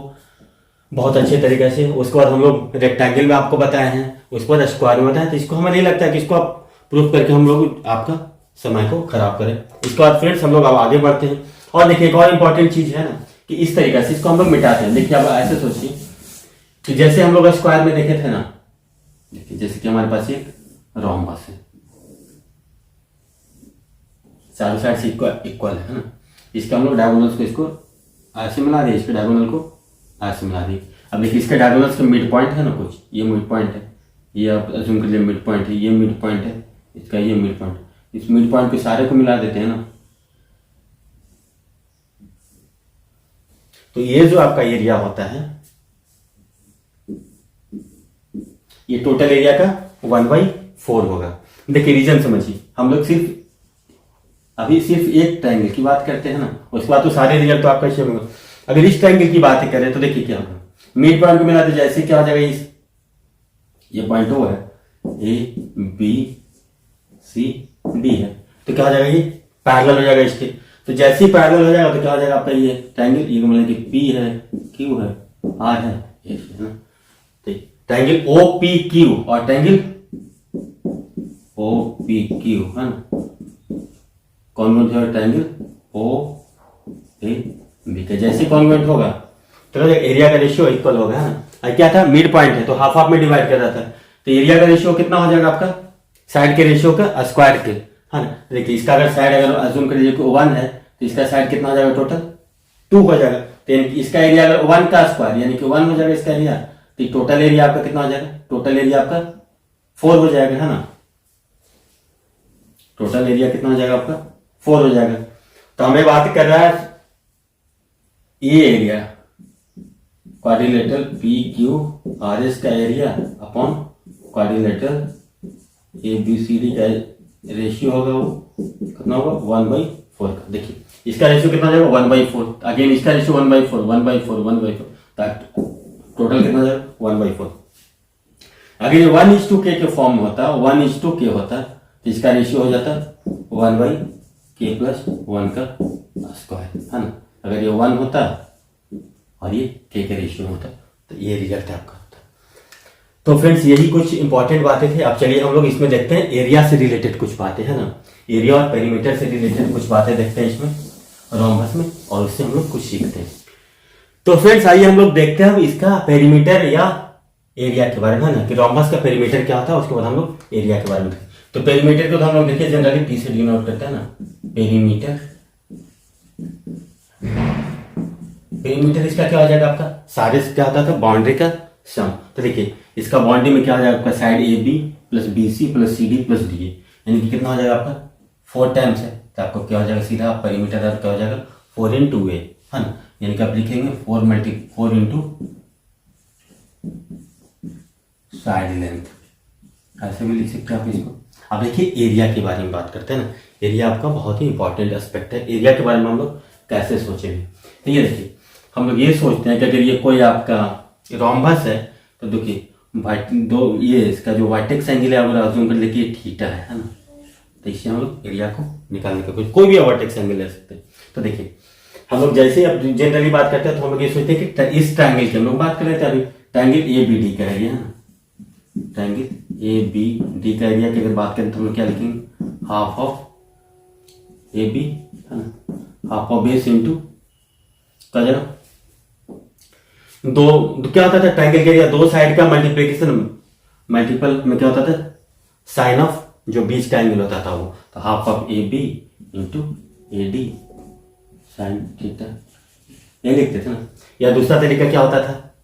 बहुत अच्छे तरीके से। उसके बाद हम लोग रेक्टेंगल में आपको बताए हैं, उसके बाद स्क्वायर में बताया। तो इसको हमें नहीं लगता है कि इसको आप प्रूफ करके हम लोग आपका समय को खराब करें। इसके बाद फ्रेंड्स हम लोग अब आगे बढ़ते हैं। और देखिए एक और इंपॉर्टेंट चीज है ना कि इस तरीके से इसको हम लोग मिटाते हैं। देखिए अब ऐसे सोचिए कि जैसे हम लोग स्क्वायर में देखे थे ना, देखिए जैसे कि हमारे पास एक रोम्बस है, चारों साइड से इक्वल है ना, इसके हम लोग डायगोनल्स को इसको ऐसे मिला दिए, इसके डायगोनल को ऐसे मिला दिए। अब देखिए इसके डायगोनल्स का मिड पॉइंट है ना, कुछ ये मिड पॉइंट है, ये आप अज्यूम कर लिए मिड पॉइंट है, ये मिड पॉइंट है, इसका ये मिड पॉइंट। इस मिड पॉइंट के सारे को मिला देते हैं ना, तो ये जो आपका एरिया होता है ये टोटल एरिया का 1/4 होगा। देखिए रीजन समझिए, हम लोग अभी सिर्फ एक ट्रायंगल की बात करते हैं ना, उसके बाद तो सारे रिजल्ट तो आपका शेयर होगा। अगर इस ट्रायंगल की बात करें तो देखिए क्या होगा, मिड पॉइंट को मिलाते जैसे क्या हो जाएगा, ये पॉइंट ओ है, ए बी सी डी है, तो क्या हो जाएगा ये पैरेलल हो जाएगा इसके। तो जैसे ही पैरेलल हो जाएगा तो क्या हो जाएगा आपका ये ट्रायंगल, ये मतलब कि पी है, क्यू है, आर है, एच है ना। तो ट्रायंगल ओ पी क्यू और ट्रायंगल ओ पी क्यू है ना, कॉन्वेंट है ट्रायंगल ओ ए बी का। जैसे कॉन्वेंट होगा तो एरिया का रेशियो इक्वल होगा है ना। क्या था, मिड पॉइंट है तो हाफ हाफ में डिवाइड कर रहा था, तो एरिया का रेशियो कितना हो जाएगा आपका साइड के रेशियो का स्क्वायर के है ना। देखिए इसका अगर साइड अगर अज्यूम कर लीजिए 1 है तो इसका साइड कितना हो जाएगा, टोटल 2 हो जाएगा। तो इसका एरिया अगर 1 का स्क्वायर यानी कि 1 हो जाएगा इसका एरिया, तो टोटल एरिया आपका कितना हो जाएगा, टोटल एरिया आपका 4 हो जाएगा है ना। टोटल एरिया कितना हो जाएगा आपका 4 हो जाएगा। तो हमें बात कर रहा है ये area quadrilateral P Q R S का area upon quadrilateral A B C D का रेशियो होगा, वो कितना होगा 1/4 का। देखिए इसका रेशियो कितना हो जाएगा 1/4, अगेन इसका रेशियो 1/4 1/4 1/4, टोटल कितना हो जाएगा 1/4। अगर ये 1:k के फॉर्म में होता 1:k होता तो इसका रेशियो हो जाता 1/k + 1 का स्क्वायर है ना। अगर ये 1 होता और ये k का रेशियो होता तो ये रिजल्ट आपका होता। तो फ्रेंड्स यही कुछ इंपॉर्टेंट बातें थी। अब चलिए हम लोग इसमें देखते हैं एरिया से रिलेटेड कुछ बातें है ना, एरिया और पेरीमीटर से रिलेटेड कुछ बातें देखते हैं इसमें रोम्बस में, और उससे हम लोग कुछ सीखते हैं। तो फ्रेंड्स आइए हम लोग देखते हैं इसका पेरीमीटर या एरिया के बारे में है ना, कि रोम्बस का पेरीमीटर क्या होता है, उसके बाद हम लोग एरिया के बारे में। तो पेरीमीटर को तो हम लोग देखिए जनरली पी से डिनोट करते हैं ना, पेरीमीटर। पेरीमीटर इसका क्या हो जाएगा आपका, सारे क्या होता था बाउंड्री का सम। तो देखिए इसका बाउंड्री में क्या हो जाएगा आपका side A B plus B C plus C D plus D A, यानी कि कितना हो जाएगा आपका 4 टाइम्स है। तो आपको क्या हो जाएगा सीधा पेरीमीटर क्या हो जाएगा 4 × a है ना, यानी कि आप लिखेंगे 4 × साइड लेंथ, ऐसे भी लिख सकते हैं आप इसको। अब देखिए एरिया के बारे में बात करते हैं ना, एरिया आपका बहुत ही इंपॉर्टेंट एस्पेक्ट है। एरिया के बारे में हम लोग कैसे सोचेंगे, तो ये देखिए हम लोग ये सोचते हैं कि अगर ये कोई आपका रोम्बस है तो देखिए ये इसका जो वर्टेक्स एंगल है अगर अज्यूम कर देखिए थीटा है ना, तो इससे हम लोग एरिया को निकालने का कोई भी वर्टेक्स एंगल ले सकते हैं। तो देखिए हम लोग जैसे अब जनरली बात करते हैं तो हम लोग ये सोचते हैं कि इस ट्रायंगल की हम लोग बात कर रहे थे अभी, ट्रायंगल ए बी डी का एरिया है ना, ट्रायंगल ए बी डी का एरिया की अगर बात करें तो हम लोग क्या लिखेंगे हाफ ऑफ ए बी है ना, हाफ ऑफ बेस इंटू क्या जाएगा दो क्या होता था ट्रायंगल के एरिया, दो साइड का मल्टीप्लिकेशन मल्टीपल में क्या होता था साइन ऑफ जो बीच का एंगल होता था वो, तो half of A B into A D sine theta ये लिखते थे ना। या दूसरा तरीका क्या होता था,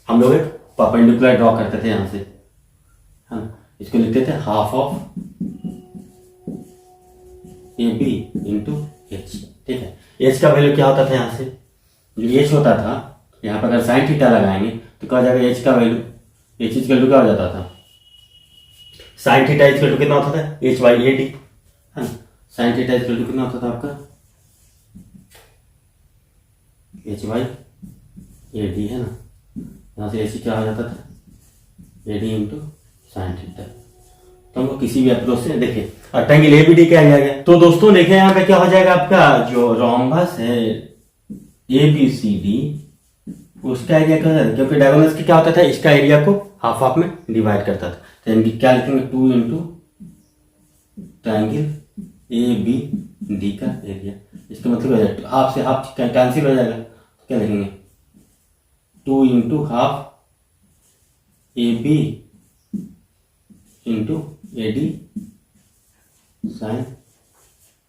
हम लोग एक परपेंडिकुलर ड्रॉ करते थे यहां से, हाँ इसको लिखते थे half of A B into H, ठीक है। एच का वैल्यू क्या होता था यहाँ से, जो एच होता था यहाँ पर अगर साइन थीटा लगाएंगे तो क्या हो जाएगा एच का वैल्यू, एच का वैल्यू क्या हो जाता था साइन थीटा इक्वल टू कितना होता था, एच बाई ए डी, है ना। साइन थीटा इक्वल टू कितना होता था आपका, एच बाई ए डी, है ना। यहाँ से ऐसी क्या हो जाता था, A D into sine theta. तो हम लोग किसी भी अप्रोच से देखिए रेक्टेंगल ए बी डी क्या आ गया। तो दोस्तों देखिए यहाँ पे क्या हो जाएगा, आपका जो रोम्बस है ए बी सी डी, उसका एरिया क्या होता था, क्योंकि डायगोनल्स की क्या होता था, इसका एरिया को हाफ हाफ में डिवाइड करता था। तो यानी कि क्या लिखेंगे, 2 into triangle A B D का एरिया। इसका मतलब हो जाएगा हाफ से हाफ कैंसिल हो जाएगा, तो क्या लिखेंगे 2 into half A B into A D sine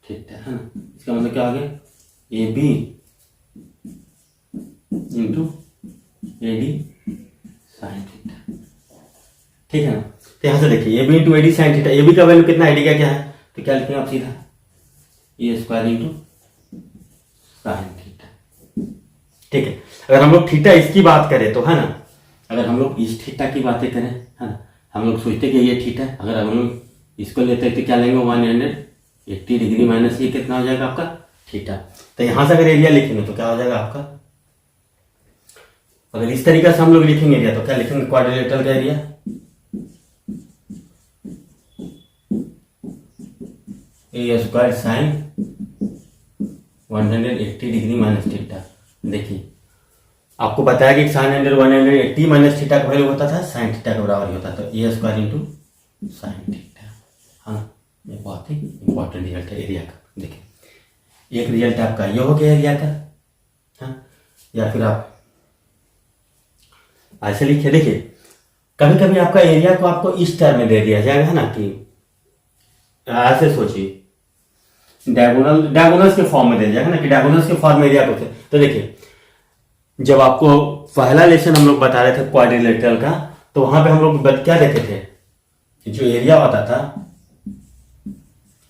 theta, है ना। इसका मतलब क्या हो गया, A B into A D sine theta, ठीक है ना। तो यहां से देखिए A B into A D sine theta, A B का वैल्यू कितना, ए डी का क्या है, तो क्या लिखेंगे आप सीधा ए स्क्वायर इंटू साइन थीटा, ठीक है। अगर हम लोग थीटा इसकी बात करें तो, है ना, अगर हम लोग इस थीटा की बातें करें, है ना, हम लोग सोचते कि ये थीटा, अगर हम लोग इसको लेते हैं तो क्या लेंगे 180 डिग्री माइनस ये कितना हो जाएगा आपका थीटा। तो यहां से अगर एरिया लिखेंगे तो क्या हो जाएगा आपका, अगर इस तरीके से हम लोग लिखेंगे एरिया तो क्या लिखेंगे, क्वाड्रिलेटरल का area A square sine 180 degree minus theta. देखिए आपको बताया कि साइन 180 माइनस थीटा का वैल्यू होता था साइन थीटा के बराबर ही होता था, ए स्क्वायर इंटू साइन थीटा। हाँ, ये बहुत ही इंपॉर्टेंट रिजल्ट है एरिया का। देखिए एक रिजल्ट आपका ये हो गया एरिया का, हाँ, या फिर आप ऐसे लिखिए। देखिए कभी कभी आपका एरिया को आपको इस टर्म में दे दिया जाएगा, है ना, कि ऐसे सोचिए डायगोनल्स के फॉर्म में दे जाएगा ना, कि डायगोनल्स के फॉर्म में एरिया को थे। तो देखिए जब आपको पहला लेसन हम लोग बता रहे थे क्वाड्रिलेटरल का, तो वहां पे हम लोग क्या देखे थे, जो एरिया होता था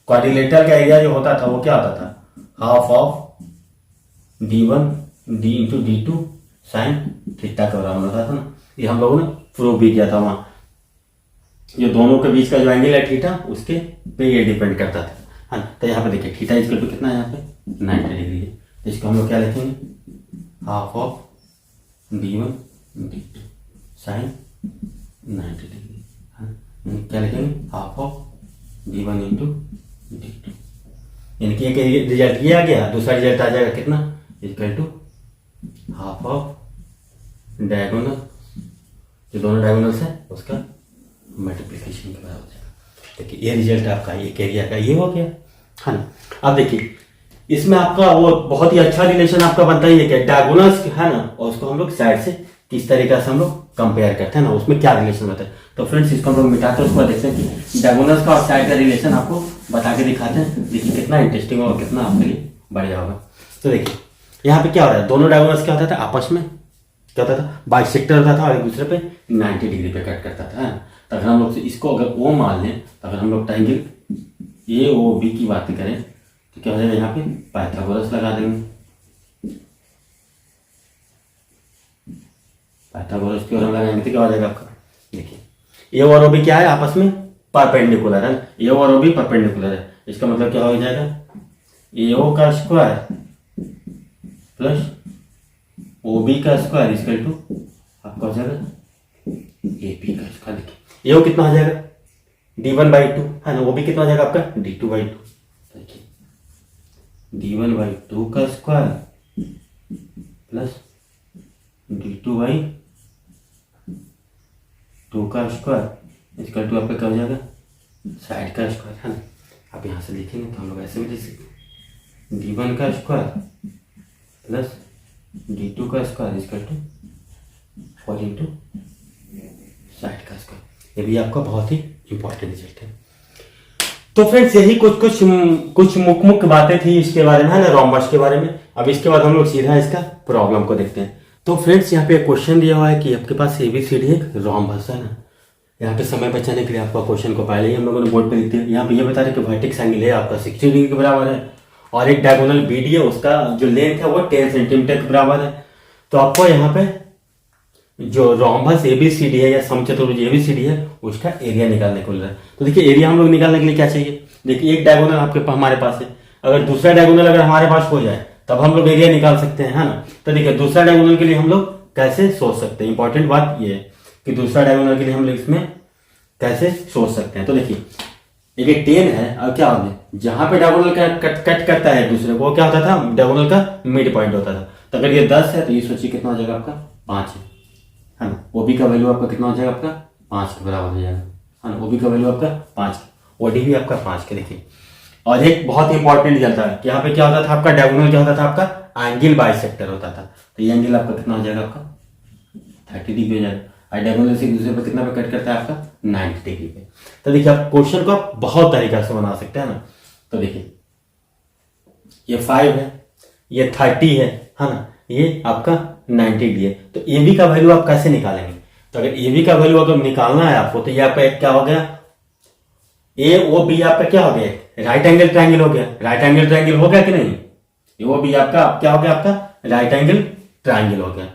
क्वाड्रिलेटरल का एरिया जो होता था वो क्या होता था, half of d1 d into d2 sine theta के बराबर होता था ना। ये हम लोगों ने प्रूव भी किया था वहां, जो दोनों के बीच का जो एंगल है थीटा उसके पे ये डिपेंड करता था, है ना। तो यहाँ पे देखिए थीटा इक्वल टू कितना है, यहाँ पे 90 डिग्री है। तो इसको हम लोग क्या लिखेंगे, half of d1 d2 sign 90 degree, क्या लिखेंगे, half of d1 into d2। यानी कि एक रिजल्ट ये आ गया, दूसरा रिजल्ट आ जाएगा कितना, equal to half of diagonal, जो दोनों डायगोनल्स है उसका मल्टीप्लिकेशन के बराबर हो जाएगा। देखिए ये रिजल्ट आपका एक एरिया का ये हो गया, है ना। अब देखिए इसमें आपका वो बहुत ही अच्छा रिलेशन आपका बनता ही है कि डायगोनल्स है ना, और उसको हम लोग साइड से किस तरीके से हम लोग कंपेयर करते हैं ना, उसमें क्या रिलेशन होता है। तो फ्रेंड्स इसको हम लोग मिटाते हैं, उसको देखते हैं कि डायगोनल्स का और साइड का रिलेशन आपको बता के दिखाते हैं। देखिए कितना इंटरेस्टिंग होगा, कितना आपके लिए बढ़िया होगा। तो देखिए यहाँ पे क्या हो रहा है, दोनों डायगोनल्स क्या होता था, आपस में क्या होता था, बाइसेक्टर होता था और एक दूसरे पे 90 डिग्री पे कट करता था। तो अगर हम लोग इसको अगर ओ मान लें, तो अगर हम लोग ट्रायंगल ए ओ बी की बात करें तो क्या हो जाएगा, यहाँ पे पाइथागोरस लगा देंगे, पाइथागोरस थ्योरम लगाएंगे तो क्या हो जाएगा आपका, देखिए ए और ओ बी क्या है, आपस में परपेंडिकुलर है, ए और ओ बी परपेंडिकुलर है। इसका मतलब क्या हो जाएगा, ए ओ का स्क्वायर प्लस ओ बी का स्क्वायर इक्वल टू आपका हो जाएगा ए बी का स्क्वायर। देखिए ए ओ कितना हो जाएगा, d1/2 है ना, वो भी कितना हो जाएगा आपका d2/2। देखिए d1/2 का स्क्वायर प्लस d2/2 का स्क्वायर इक्वल टू आपका क्या हो जाएगा, साइड का स्क्वायर, है ना। आप यहाँ से लिखेंगे तो हम लोग ऐसे भी लिख सकते, d1 का स्क्वायर प्लस d2 का square equal to 4 into side का स्क्वायर। ये भी आपका बहुत ही इंपॉर्टेंट रिजल्ट है। तो फ्रेंड्स यही कुछ मुख्य बातें थी इसके बारे में, है ना, रोम्बस के बारे में। अब इसके बाद हम लोग सीधा इसका प्रॉब्लम को देखते हैं। तो फ्रेंड्स यहाँ पे क्वेश्चन दिया हुआ है कि आपके पास ABCD एक रोम्बस है ना। यहाँ पे समय बचाने के लिए आपका क्वेश्चन को पहले ही हम लोगों ने बोर्ड पे लिख दिया। यहाँ पे ये बता रहे कि वर्टेक्स एंगल है आपका 60 डिग्री के बराबर है और एक डायगोनल BD है, उसका जो लेंथ है वो 10 सेंटीमीटर के बराबर है। तो आपको यहाँ पे जो रोम्बस एबीसीडी है या समचतुर्भुज एबीसीडी है उसका एरिया निकालने को बोल रहा है। तो देखिए एरिया हम लोग निकालने के लिए क्या चाहिए, देखिए एक डायगोनल आपके पास हमारे पास है, अगर दूसरा डायगोनल अगर हमारे पास हो जाए तब हम लोग एरिया निकाल सकते हैं, है ना। तो देखिए दूसरा डायगोनल के लिए हम लोग कैसे सोच सकते हैं, इंपॉर्टेंट बात ये है कि दूसरा डायगोनल के लिए हम लोग इसमें कैसे सोच सकते हैं। तो देखिए देखिए 10 है, अब क्या होगा जहां पे डायगोनल का कट करता है दूसरे को, क्या होता था, डायगोनल का मिड पॉइंट होता था। तो अगर ये 10 है तो ये सोचिए कितना हो जाएगा आपका 5 है ना। ओबी का वैल्यू आपका कितना हो जाएगा, आपका 5 के बराबर हो जाएगा, है ना। ओबी का वैल्यू आपका 5, ओडी भी आपका 5 के। देखिए और एक बहुत इंपॉर्टेंट चलता है कि यहाँ पे क्या होता था आपका, डायगोनल क्या होता था आपका, एंगल बाइसेक्टर होता था। तो ये एंगल आपका कितना हो जाएगा, आपका 30 डिग्री हो जाएगा। और डायगोनल से दूसरे पर कितना पे कट करता है आपका 90 डिग्री पे। तो देखिए आप क्वेश्चन को आप बहुत तरीका से बना सकते हैं ना। तो देखिए ये 5 है, ये 30 है ना, ये आपका 90 डिग्री है। तो ए बी का वैल्यू आप कैसे निकालेंगे, तो अगर ए बी का वैल्यू अगर निकालना है आपको तो ये आपका एक क्या हो गया, ए ओ बी आपका क्या हो गया, राइट एंगल ट्रायंगल हो गया। राइट एंगल ट्रायंगल हो गया कि नहीं, ए ओ बी आपका क्या हो गया, आपका राइट एंगल ट्रायंगल हो गया।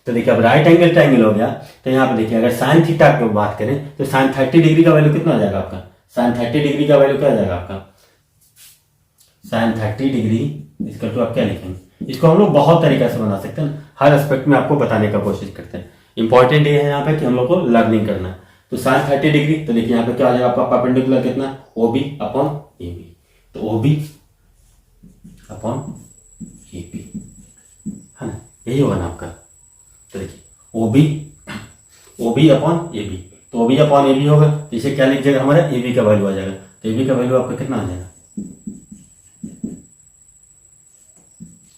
तो देखिए अब राइट एंगल ट्रायंगल हो गया तो यहाँ पे देखिए अगर साइन थीटा की बात करें तो साइन 30 डिग्री का वैल्यू कितना हो जाएगा आपका, साइन 30 डिग्री का वैल्यू क्या हो जाएगा आपका, साइन 30 डिग्री इसका तो आप क्या लिखेंगे। इसको हम लोग बहुत तरीका से बना सकते हैं, हर एस्पेक्ट में आपको बताने का कोशिश करते हैं। इंपॉर्टेंट ये है यहाँ पे कि हम लोग को लर्निंग करना है। तो साइन 30 डिग्री, तो देखिए यहाँ पे क्या हो जाएगा आपका परपेंडिकुलर कितना, O B upon A B. तो O B upon A B, है ना, यही होगा ना आपका। तो देखिए O B upon A B, तो O B upon A B होगा तो इसे क्या लिख जाएगा, हमारा ए बी का वैल्यू आ जाएगा। तो ए बी का वैल्यू आपका कितना आ जाएगा,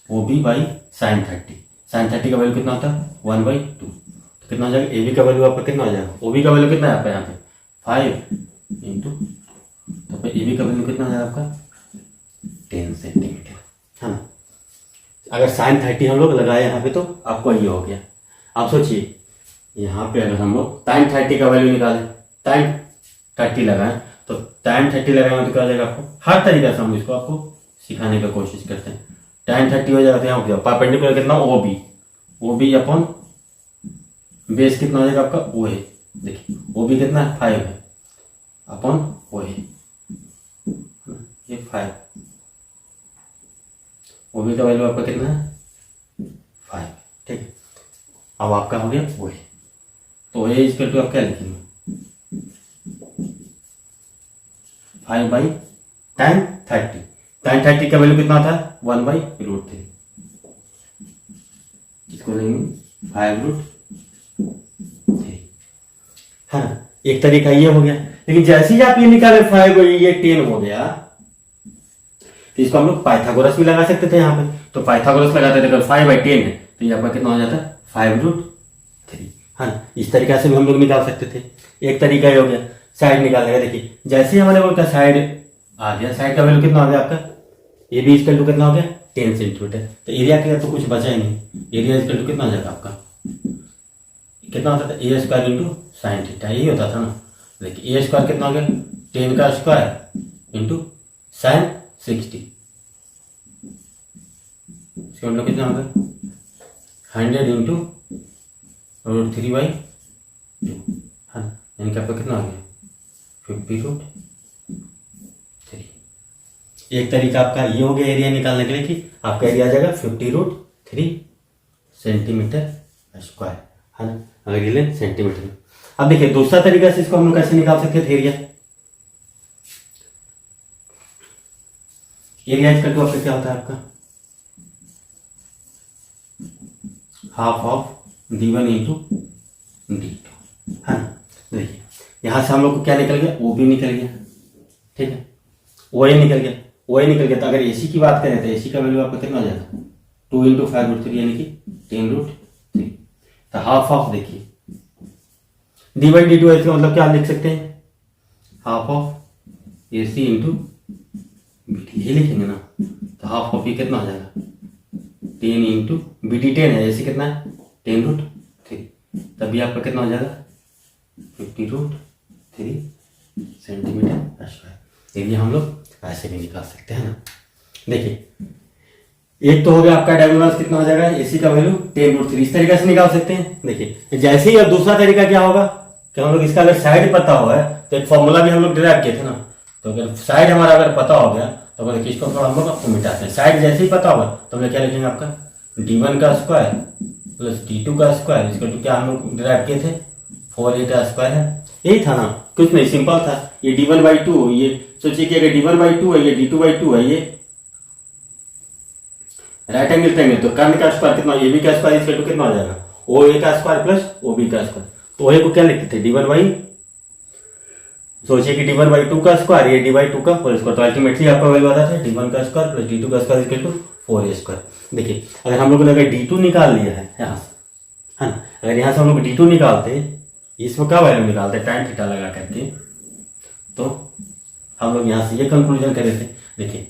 O B by sine 30। Sine 30 का वैल्यू कितना होता है 1/2। तो कितना हो जाएगा, ए बी का वैल्यू आपका कितना हो जाएगा, ओ बी का वैल्यू कितना है आपका यहाँ पे 5 इंटू, तो ए बी का वैल्यू कितना हो जाएगा आपका 10 सेंटीमीटर, है ना। अगर साइन 30 हम लोग लगाए यहाँ पे तो आपको ये हो गया। आप सोचिए यहाँ पे अगर हम लोग टाइम 30 का वैल्यू निकालें, टाइम 30 लगाएं तो टाइम 30 लगाएंगे तो क्या हो जाएगा, आपको हर तरीके से हम इसको आपको सिखाने की कोशिश करते हैं। टाइम 30 हो जाएगा तो यहाँ परपेंडिकुलर कितना ओ बी अपॉन बेस कितना हो जाएगा आपका ओ है। देखिए ओ बी कितना है 5 है अपॉन ओ है, ये 5, ओ बी का वैल्यू आपका कितना है 5, ठीक है। अब आपका हो गया ओ है, तो ए इक्वल टू आप क्या लिखेंगे 5 बाई टाइम 30। टाइम 30 का वैल्यू कितना था 1/√3, इसको लेंगे 5√3, है ना। एक तरीका ये हो गया, लेकिन जैसे ही आप ये निकाले 5 ये 10 हो गया तो इसको हम लोग पाइथागोरस भी लगा सकते थे यहाँ पे। तो पाइथागोरस लगाते थे, अगर 5/10 है तो ये आपका कितना हो जाता है 5√3, है ना। इस तरीका से भी हम लोग निकाल सकते थे। एक तरीका ये हो गया साइड निकालने का। देखिए जैसे ही हमारे वो का साइड आ गया, साइड का वैल्यू कितना हो गया आपका, ए बी इक्वल टू कितना हो गया 10 सेंटीमीटर। तो एरिया के तो कुछ बचा ही नहीं, एरिया इक्वल टू कितना हो जाएगा आपका, कितना होता था ए स्क्वायर इंटू साइन थीटा, यही होता था ना। देखिए ए स्क्वायर कितना हो गया 10 का स्क्वायर इंटू साइन 60, इसका मतलब कितना होगा 100 इंटू √3/2, है ना, यानी कि आपका कितना हो गया 50√3। एक तरीका आपका ये हो गया एरिया निकालने के लिए कि आपका एरिया आ जाएगा 50√3 सेंटीमीटर स्क्वायर, है ना, अगर ये लें सेंटीमीटर में। अब देखिए दूसरा तरीका से इसको हम लोग कैसे निकाल सकते थे एरिया। एरिया इक्वल टू आपका क्या होता है आपका half of d1 into d2, है ना। देखिए यहां से हम लोग को क्या निकल गया ओ बी निकल गया, ठीक है, ओ ए निकल गया, ओ ए निकल गया। तो अगर एसी की बात करें तो एसी का वैल्यू आपका कितना हो जाएगा 2 इंटू 5√3 यानी कि 10√3। तो हाफ ऑफ देखिए d1 d2 इसका मतलब क्या लिख सकते हैं half of A C into B T, ये लिखेंगे ना। तो हाफ ऑफ ये कितना हो जाएगा 10 इंटू बी टी 10 है, ऐसे कितना है 10√3, तभी आपका कितना हो जाएगा 50√3 सेंटीमीटर स्क्वायर। ये हम लोग ऐसे भी निकाल सकते हैं ना। देखिए एक तो हो गया आपका डायगोनल कितना हो जाएगा, एसी का वैल्यू 10√3, इस तरीके से निकाल सकते हैं। देखिए जैसे ही अब दूसरा तरीका क्या होगा कि हम लोग इसका अगर साइड पता हुआ है तो एक फॉर्मूला भी हम लोग डिराइव किए थे ना, तो अगर साइड हमारा अगर पता हो गया तो बोले कि इसको थोड़ा हम लोग आपको मिटाते हैं। साइड जैसे ही पता होगा तो हम लोग क्या लिखेंगे आपका d1 का स्क्वायर प्लस d2 का स्क्वायर, इसका तो क्या हम लोग डिराइव किए थे 4a का स्क्वायर है, यही था ना, कुछ नहीं, सिंपल था। ये d1/2, ये सोचिए कि अगर d1/2 है, ये d2/2 है, ये राइट एंगल ट्रायंगल, तो कर्ण का स्क्वायर कितना, ए बी का स्क्वायर इसका टू कितना हो जाएगा ओ ए का स्क्वायर प्लस ओ बी का स्क्वायर। तो ए को क्या लिखते थे सोचिए कि d1/2 का स्क्वायर, ये d/2 का होल स्क्वायर, तो अल्टीमेटली आपका वैल्यू आता था d1 का स्क्वायर प्लस d2 का square equal to 4a square. देखिए अगर हम लोगों ने अगर d2 निकाल लिया है यहाँ से, है ना, अगर यहाँ से हम लोग d2 निकालते, इसमें क्या वैल्यू निकालते tan थीटा लगा करके, तो हम लोग यहाँ से ये कंक्लूजन करे थे। देखिए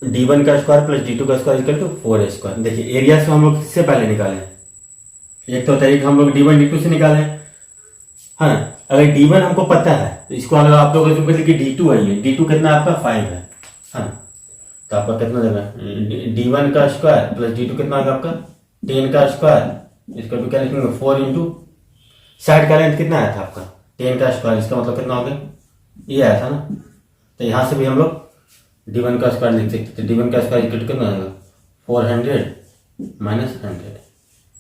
d1 का स्क्वायर प्लस d2 का square equal to 4a square. देखिए एरिया से हम लोग किससे पहले निकाले, एक तो तरीका हम लोग d1 d2 से निकाले, हाँ। अगर d1 हमको पता है तो इसको अगर आप लोग assume कर लीजिए कि d2 है, ये d2 कितना आपका 5 है, हाँ, तो आपका कितना देगा d1 का स्क्वायर प्लस d2 कितना आएगा आपका 10 का स्क्वायर, इसका भी क्या लिखेंगे 4 इंटू साइड का लेंथ कितना आया था आपका 10 का स्क्वायर, इसका मतलब कितना हो गया ये आया था ना, तो यहाँ से भी हम लोग d1 का स्क्वायर लिख सकते थे। d1 का स्क्वायर इक्वल टू कितना आएगा 400 माइनस 100,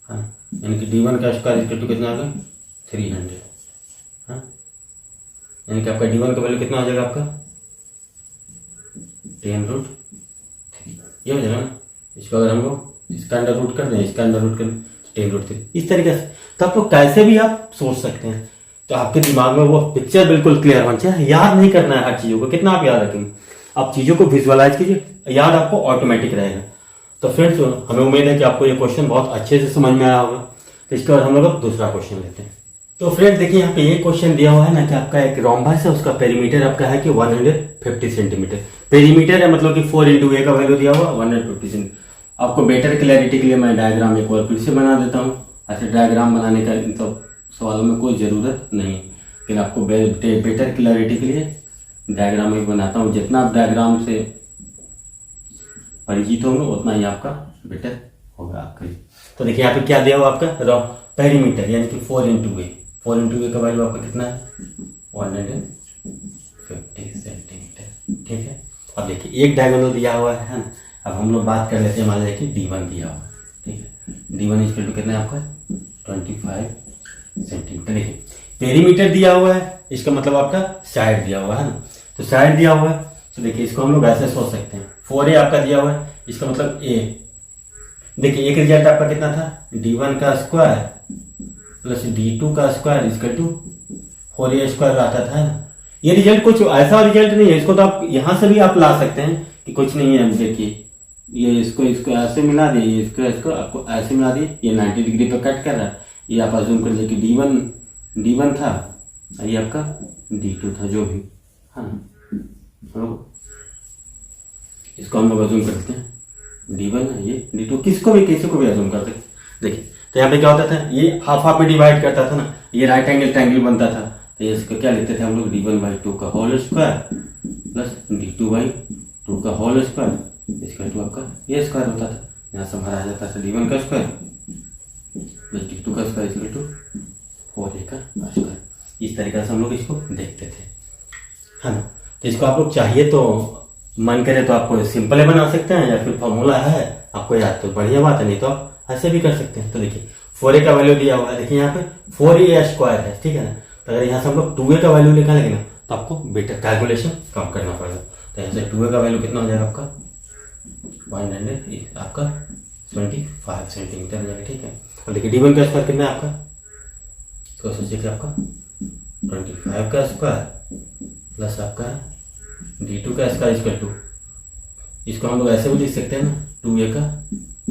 हाँ, यानी कि d1 का स्क्वायर इक्वल टू कितना आएगा 300, हाँ, यानी कि आपका d1 का वैल्यू कितना हो जाएगा आपका 10√3, ये हो जाएगा ना। इसको अगर हम लोग इसका अंडर रूट कर दें, इसका अंडर रूट कर 10√3, इस तरीके से, तो आप लोग कैसे भी आप सोच सकते हैं, तो आपके दिमाग में वो पिक्चर बिल्कुल क्लियर होना चाहिए। याद नहीं करना है हर चीज़ों को, कितना आप याद रखेंगे, आप चीज़ों को विजुअलाइज कीजिए, याद आपको ऑटोमेटिक रहेगा। तो फ्रेंड्स हमें उम्मीद है कि आपको ये क्वेश्चन बहुत अच्छे से समझ में आया होगा। तो इसके बाद हम लोग अब दूसरा क्वेश्चन लेते हैं। तो फ्रेंड्स देखिए यहाँ पे ये क्वेश्चन दिया हुआ है ना कि आपका एक रोम्बस है, उसका पेरीमीटर आपका है कि 150 सेंटीमीटर पेरीमीटर है, मतलब कि 4 इंटू ए का वैल्यू दिया हुआ 150 सेंटीमीटर। आपको बेटर क्लैरिटी के लिए मैं डायग्राम एक बार फिर से बना देता हूँ। ऐसे डायग्राम बनाने का इन सब सवालों में कोई ज़रूरत नहीं है, लेकिन आपको बेटर क्लैरिटी के लिए डायग्राम एक बनाता हूँ। जितना आप डायग्राम से परिचित होंगे उतना ही आपका बेटर होगा आपके लिए। तो देखिए यहाँ पे क्या दिया हुआ आपका पेरीमीटर, यानी कि 4 इंटू ए का वैल्यू आपका कितना है 150 सेंटीमीटर, ठीक है। अब देखिए एक डायगोनल दिया हुआ है ना, अब हम लोग बात कर लेते हैं, मान लीजिए कि d1 दिया हुआ है, ठीक है। d1 इक्वल टू कितना है आपका 25 सेंटीमीटर। देखिए पेरीमीटर दिया हुआ है, इसका मतलब आपका साइड दिया हुआ है ना, तो साइड दिया हुआ है, तो देखिए इसको हम लोग ऐसे सोच सकते हैं 4a आपका दिया हुआ है, इसका मतलब a। देखिए एक रिजल्ट आपका कितना था d1 का स्क्वायर प्लस d2 का square equal to 4a square आता था ना। ये रिजल्ट कुछ ऐसा रिजल्ट नहीं है, इसको तो आप यहाँ से भी आप ला सकते हैं कि कुछ नहीं है। देखिए ये इसको ऐसे मिला दिए, इसको आपको ऐसे मिला दिए, ये 90 डिग्री पे कट कर रहा है, ये आप अज्यूम कर लीजिए कि d1 था, ये आपका d2 था जो भी, हाँ ना, इसको हम लोग अज्यूम करते हैं d1 है, ये d2, किसी को भी अज्यूम करते हैं। देखिए तो यहाँ पे क्या होता था, ये हाफ हाफ में डिवाइड करता था ना, ये राइट एंगल ट्रायंगल बनता था, तो इसको क्या लिखते थे हम लोग d1/2 का होल स्क्वायर प्लस d2/2 का होल स्क्वायर, इसका टू आपका ये स्क्वायर होता था, यहाँ से हमारा आ जाता था d1 का स्क्वायर प्लस d2 का स्क्वायर इक्वल टू 4a का स्क्वायर। इस तरीके से हम लोग इसको देखते थे, है ना। तो इसको आप लोग चाहिए तो मन करे तो आपको सिंपल बना सकते हैं, या फिर फॉर्मूला है आपको याद तो बढ़िया बात है, नहीं तो आप ऐसे भी कर सकते हैं। तो देखिए 4a का वैल्यू दिया हुआ है, देखिए यहाँ पे 4a स्क्वायर है, ठीक है ना। तो अगर यहाँ से हम लोग 2a का वैल्यू निकालेंगे ना तो आपको बेटर कैलकुलेशन कम करना पड़ेगा। तो यहाँ से 2a का वैल्यू कितना हो जाएगा आपका 100 आपका 25 सेंटीमीटर हो जाएगा, ठीक है। और देखिए d1 का स्क्वायर कितना है आपका, इसको सोचिए कि आपका 25 का स्क्वायर प्लस आपका d2 का स्क्वायर इक्वल टू, इसको हम लोग ऐसे भी लिख सकते हैं ना 2a का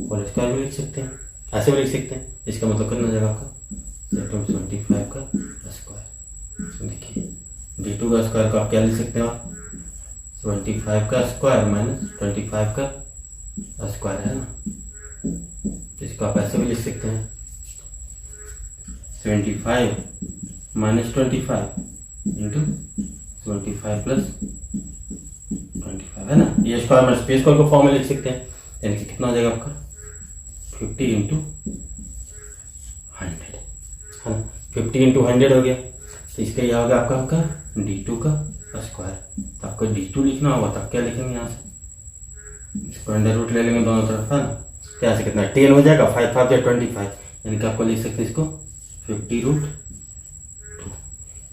होल स्क्वायर भी लिख सकते हैं, ऐसे भी लिख सकते हैं। इसका मतलब कितना हो जाएगा आपका 25 का स्क्वायर। देखिए d2 का स्क्वायर को आप क्या लिख सकते हैं, आप 25 का स्क्वायर माइनस 25 का स्क्वायर है ना, इसको आप ऐसे भी लिख सकते हैं 75 माइनस 25 इंटू 25 प्लस है ना, ए स्क्वायर माइनस बी स्क्वायर को फॉर्म में लिख सकते हैं, यानी कि कितना हो जाएगा आपका 50 इंटू 100 है ना, 50 इंटू 100 हो गया। तो इसका यह हो गया आपका d2 का स्क्वायर। तो आपको d2 लिखना होगा, तो आप क्या लिखेंगे यहाँ से, इसको अंडर रूट ले लेंगे दोनों तरफ, है ना। तो यहाँ से कितना 10 हो जाएगा, 5 5 या 25, यानी कि आपको लिख सकते हैं इसको 50√2।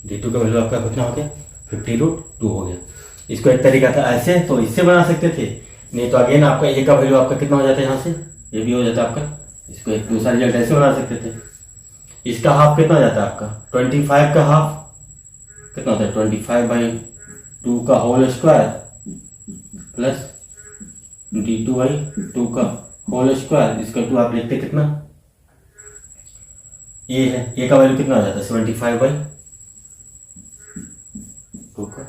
d2 का वैल्यू आपका कितना हो गया 50√2 हो गया। इसको एक तरीका था ऐसे, तो इससे बना सकते थे, नहीं तो अगेन आपका ए का वैल्यू आपका कितना हो जाता है यहाँ से, ये भी हो जाता है आपका। इसको एक दूसरा रिजल्ट ऐसे बना सकते थे, इसका हाफ कितना हो जाता है आपका 25 का हाफ कितना होता है 25/2 का होल स्क्वायर प्लस d2/2 का होल स्क्वायर, इसका 2 आप लिखते कितना, ये है, ए का वैल्यू कितना हो जाता है 75/2 का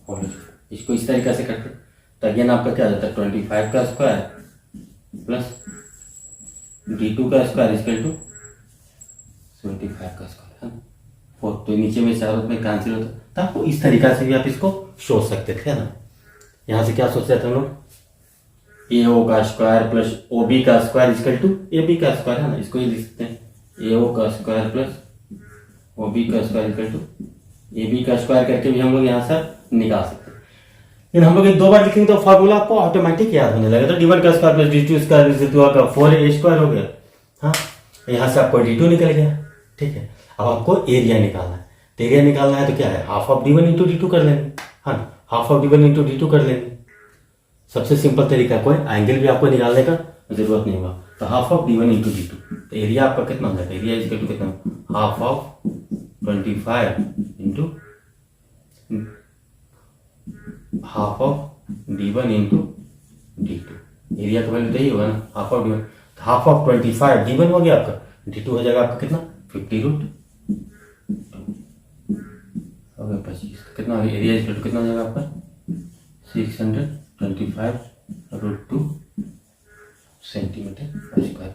होल स्क्वायर। इसको इस तरीके से करते तो अगेन आपका क्या हो जाता है 25 का स्क्वायर प्लस d2 का स्क्वायर इक्वल टू 75 का स्क्वायर, है ना। तो नीचे में चारों में कैंसिल होता, तो आपको इस तरीका से भी आप इसको सोच सकते थे, है ना। यहाँ से क्या सोच रहे थे हम लोग, AO का स्क्वायर प्लस OB का स्क्वायर इक्वल टू AB का स्क्वायर, है ना। इसको ही लिख सकते हैं AO का स्क्वायर प्लस OB का स्क्वायर इक्वल टू AB का स्क्वायर करके भी हम लोग यहाँ से निकाल सकते हैं। लेकिन हम लोग एक दो बार लिखेंगे तो फॉर्मूला आपको ऑटोमेटिक याद होने लगेगा। तो d1 का square plus d2 square plus d2 का 4a स्क्वायर हो गया, हाँ। यहाँ से आपको d2 निकल गया, ठीक है। अब आपको एरिया निकालना है, तो एरिया निकालना है तो क्या है, half of d1 into d2 कर लेंगे, हाँ, half of d1 into d2 कर लेंगे। सबसे सिंपल तरीका, कोई एंगल भी आपको निकालने का जरूरत नहीं होगा। तो half of d1 into d2, तो एरिया आपका कितना हो जाएगा, एरिया इक्वल टू कितना, half of 25 into half of d1 into d2, area का वैल्यू तो ही होगा ना, half of d1, half of 25 d1 हो गया आपका, d2 हो जाएगा आपका कितना 50√2 हो गया 25, कितना एरिया इक्वल टू कितना हो जाएगा आपका 625√2 सेंटीमीटर स्क्वायर।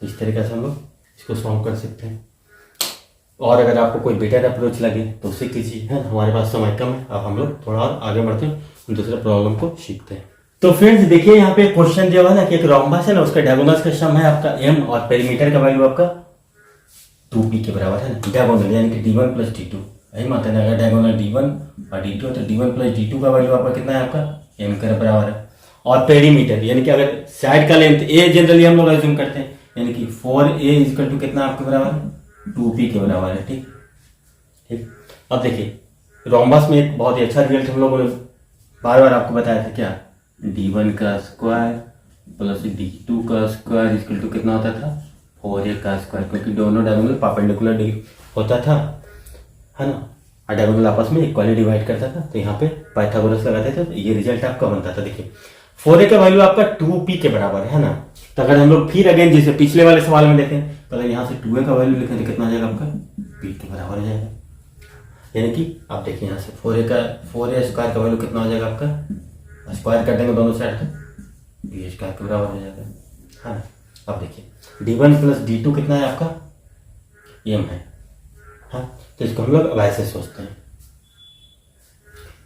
तो इस तरीके से हम लोग इसको सॉल्व कर सकते हैं। और अगर आपको कोई बेटर अप्रोच लगे तो उससे कीजिए, है ना। हमारे पास समय कम है, अब हम लोग थोड़ा और आगे बढ़ते हैं, दूसरे प्रॉब्लम को सीखते हैं। तो फ्रेंड्स देखिए यहाँ पे क्वेश्चन जो है ना कि एक रोम्बस है ना, उसका डायगोनल्स का सम है आपका m और पेरीमीटर का वैल्यू आपका 2p के बराबर है ना, डायगोनल यानी कि d1 प्लस d2, यही मानते हैं। अगर डायगोनल d1 और d2 तो d1 प्लस d2 का वैल्यू आपका कितना है आपका m के बराबर है। और पेरीमीटर यानी कि अगर साइड का लेंथ a जनरली हम लोग एज्यूम करते हैं, यानी कि 4a इक्वल टू कितना आपके बराबर है 2p के बराबर है, ठीक ठीक। अब देखिए रोम्बस में एक बहुत ही अच्छा रिजल्ट हम लोगों ने बार बार आपको बताया था, क्या d1 का स्क्वायर प्लस d2 का स्क्वायर इक्वल टू कितना होता था 4a का स्क्वायर, क्योंकि दोनों डायगोनल परपेंडिकुलर होता था, है ना, और डायगोनल आपस में इक्वली डिवाइड करता था। तो यहाँ पे पाइथागोरस लगाते थे, तो ये रिजल्ट आपका बनता था। देखिए 4a का वैल्यू आपका 2p के बराबर है ना। तो अगर हम लोग फिर अगेन जैसे पिछले वाले सवाल में देखें, तो अगर यहाँ से 2a का वैल्यू लिखें तो कितना आ जाएगा आपका p के बराबर हो जाएगा। यानी कि आप देखिए यहाँ से 4a स्क्वायर का वैल्यू कितना हो जाएगा आपका, स्क्वायर कर देंगे दोनों साइड तो b स्क्वायर के बराबर हो जाएगा, है ना। अब देखिए d1 प्लस d2 कितना है आपका m है, हाँ। तो इसको हम लोग वैसे सोचते हैं,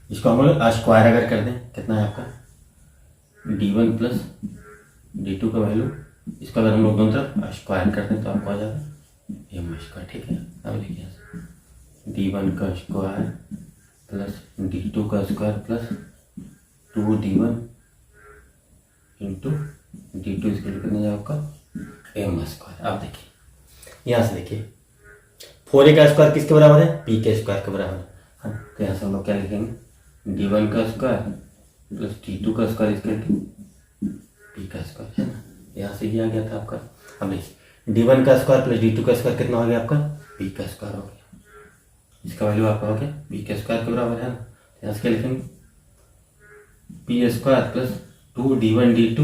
इसको हम लोग स्क्वायर अगर कर दें कितना है आपका d1 प्लस d2 का वैल्यू, इसका अगर हम लोग दोनों तरफ स्क्वायर कर दें तो आपको आ जाएगा m स्क्वायर, ठीक है। अब देखिए d1 का स्क्वायर प्लस d2 का square plus 2d1 into d2 इसके लिए कितना जाएगा आपका m स्क्वायर। अब देखिए यहाँ से देखिए 4a का स्क्वायर किसके बराबर है p के स्क्वायर के बराबर है। तो यहाँ से हम लोग क्या लिखेंगे d1 का स्क्वायर प्लस d2 का स्क्वायर इसके लिए p का स्क्वायर, है ना। यहाँ से ये आ गया था आपका। अब देखिए d1 का स्क्वायर प्लस d2 का स्क्वायर कितना हो गया आपका p का स्क्वायर हो गया, इसका वैल्यू आपका हो गया p के स्क्वायर के बराबर है ना। यहाँ से क्या लिखेंगे p square plus 2d1 d2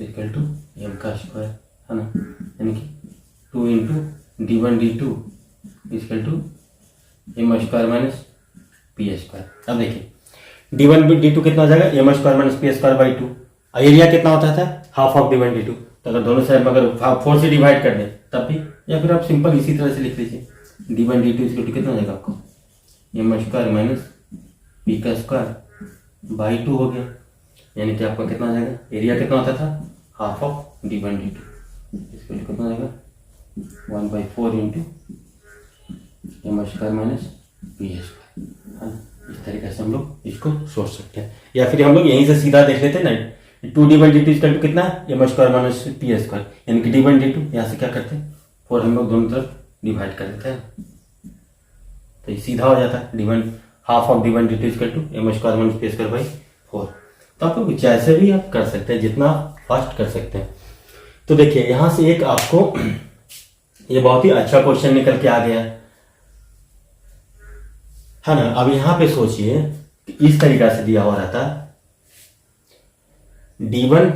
equal to m का स्क्वायर, है ना, यानी कि 2 into d1 d2 equal to m square minus p square. अब देखिए d1 d2 कितना हो जाएगा m square minus p square by 2, area कितना होता था हाफ ऑफ d1 d2। तो अगर दोनों साइड में अगर 4 से डिवाइड कर दें तब भी, या फिर आप सिंपल इसी तरह से लिख लीजिए d1 d2 इक्वल टू कितना हो जाएगा आपको m स्क्वायर माइनस p का स्क्वायर बाई 2 हो गया, यानी कि आपका कितना आ जाएगा, एरिया कितना होता था, हाफ ऑफ d1 d2, इसके लिए कितना आ जाएगा 1/4 into M square minus P square, है ना। इस तरीके से हम लोग इसको सोच सकते हैं, या फिर हम लोग यहीं से सीधा देख लेते हैं ना, 2d/d2 इसका कितना M square minus P square, यानी कि d/d2 यहाँ से क्या करते हैं 4 हम लोग दोनों तरफ डिवाइड कर देते हैं, तो ये सीधा हो जाता है d1 half of d1 d2 equal to M square minus P square by 4। तो आप लोग जैसे भी आप कर सकते हैं, जितना फास्ट कर सकते हैं। तो देखिए यहाँ से एक आपको ये बहुत ही अच्छा क्वेश्चन निकल के आ गया है ना। अब यहाँ पे सोचिए इस तरीका से दिया हुआ रहता d1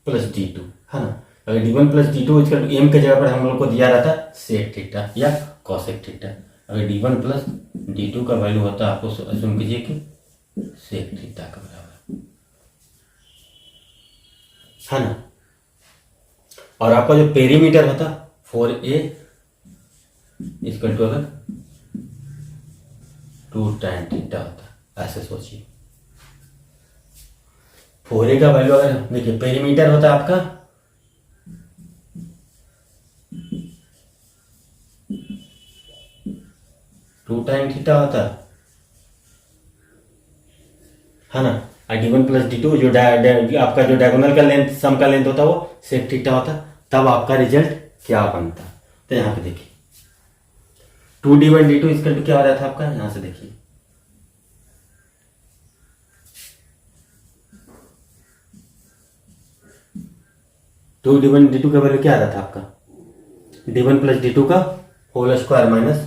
प्लस d2, है ना। अगर d1 plus d2 equal to M के जगह पर हम लोग को दिया रहता सेक थीटा या कॉसेक थीटा। अगर d1 प्लस d2 का वैल्यू होता है, आपको असुम कीजिए कि सेक थीटा का बराबर, है ना। और आपका जो पेरीमीटर होता 4a इक्वल टू अगर 2 tan थीटा होता, ऐसे सोचिए 4a का वैल्यू अगर देखिए पेरीमीटर होता आपका 2 tan थीटा होता है ना। d1 प्लस d2 जो आपका जो डायगोनल का लेंथ सम का लेंथ होता वो सेक थीटा होता, तब आपका रिजल्ट क्या बनता। तो यहाँ पे देखिए 2d/d2 इक्वल टू क्या हो रहा था आपका, यहां से देखिए 2d/d2 का वैल्यू क्या आ रहा था आपका, d1 प्लस d2 का whole square minus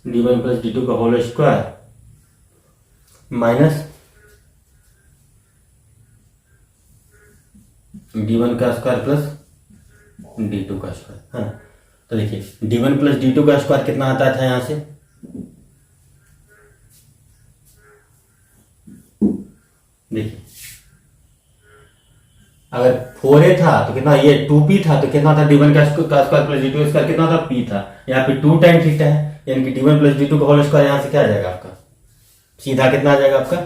d1 plus d2 का होल स्क्वायर माइनस d1 का स्क्वायर प्लस d2 का स्क्वायर, हाँ। तो देखिए d1 प्लस d2 का स्क्वायर कितना आता था यहां से, देखिए अगर 4a था तो कितना, ये 2p था तो कितना था d1 का स्क्वायर प्लस d2 स्क्वायर कितना था p था, यहाँ पे 2 tan थीटा है, यानी कि d1 प्लस d2 का होल स्क्वायर यहां से क्या आ जाएगा आपका, सीधा कितना आ जाएगा आपका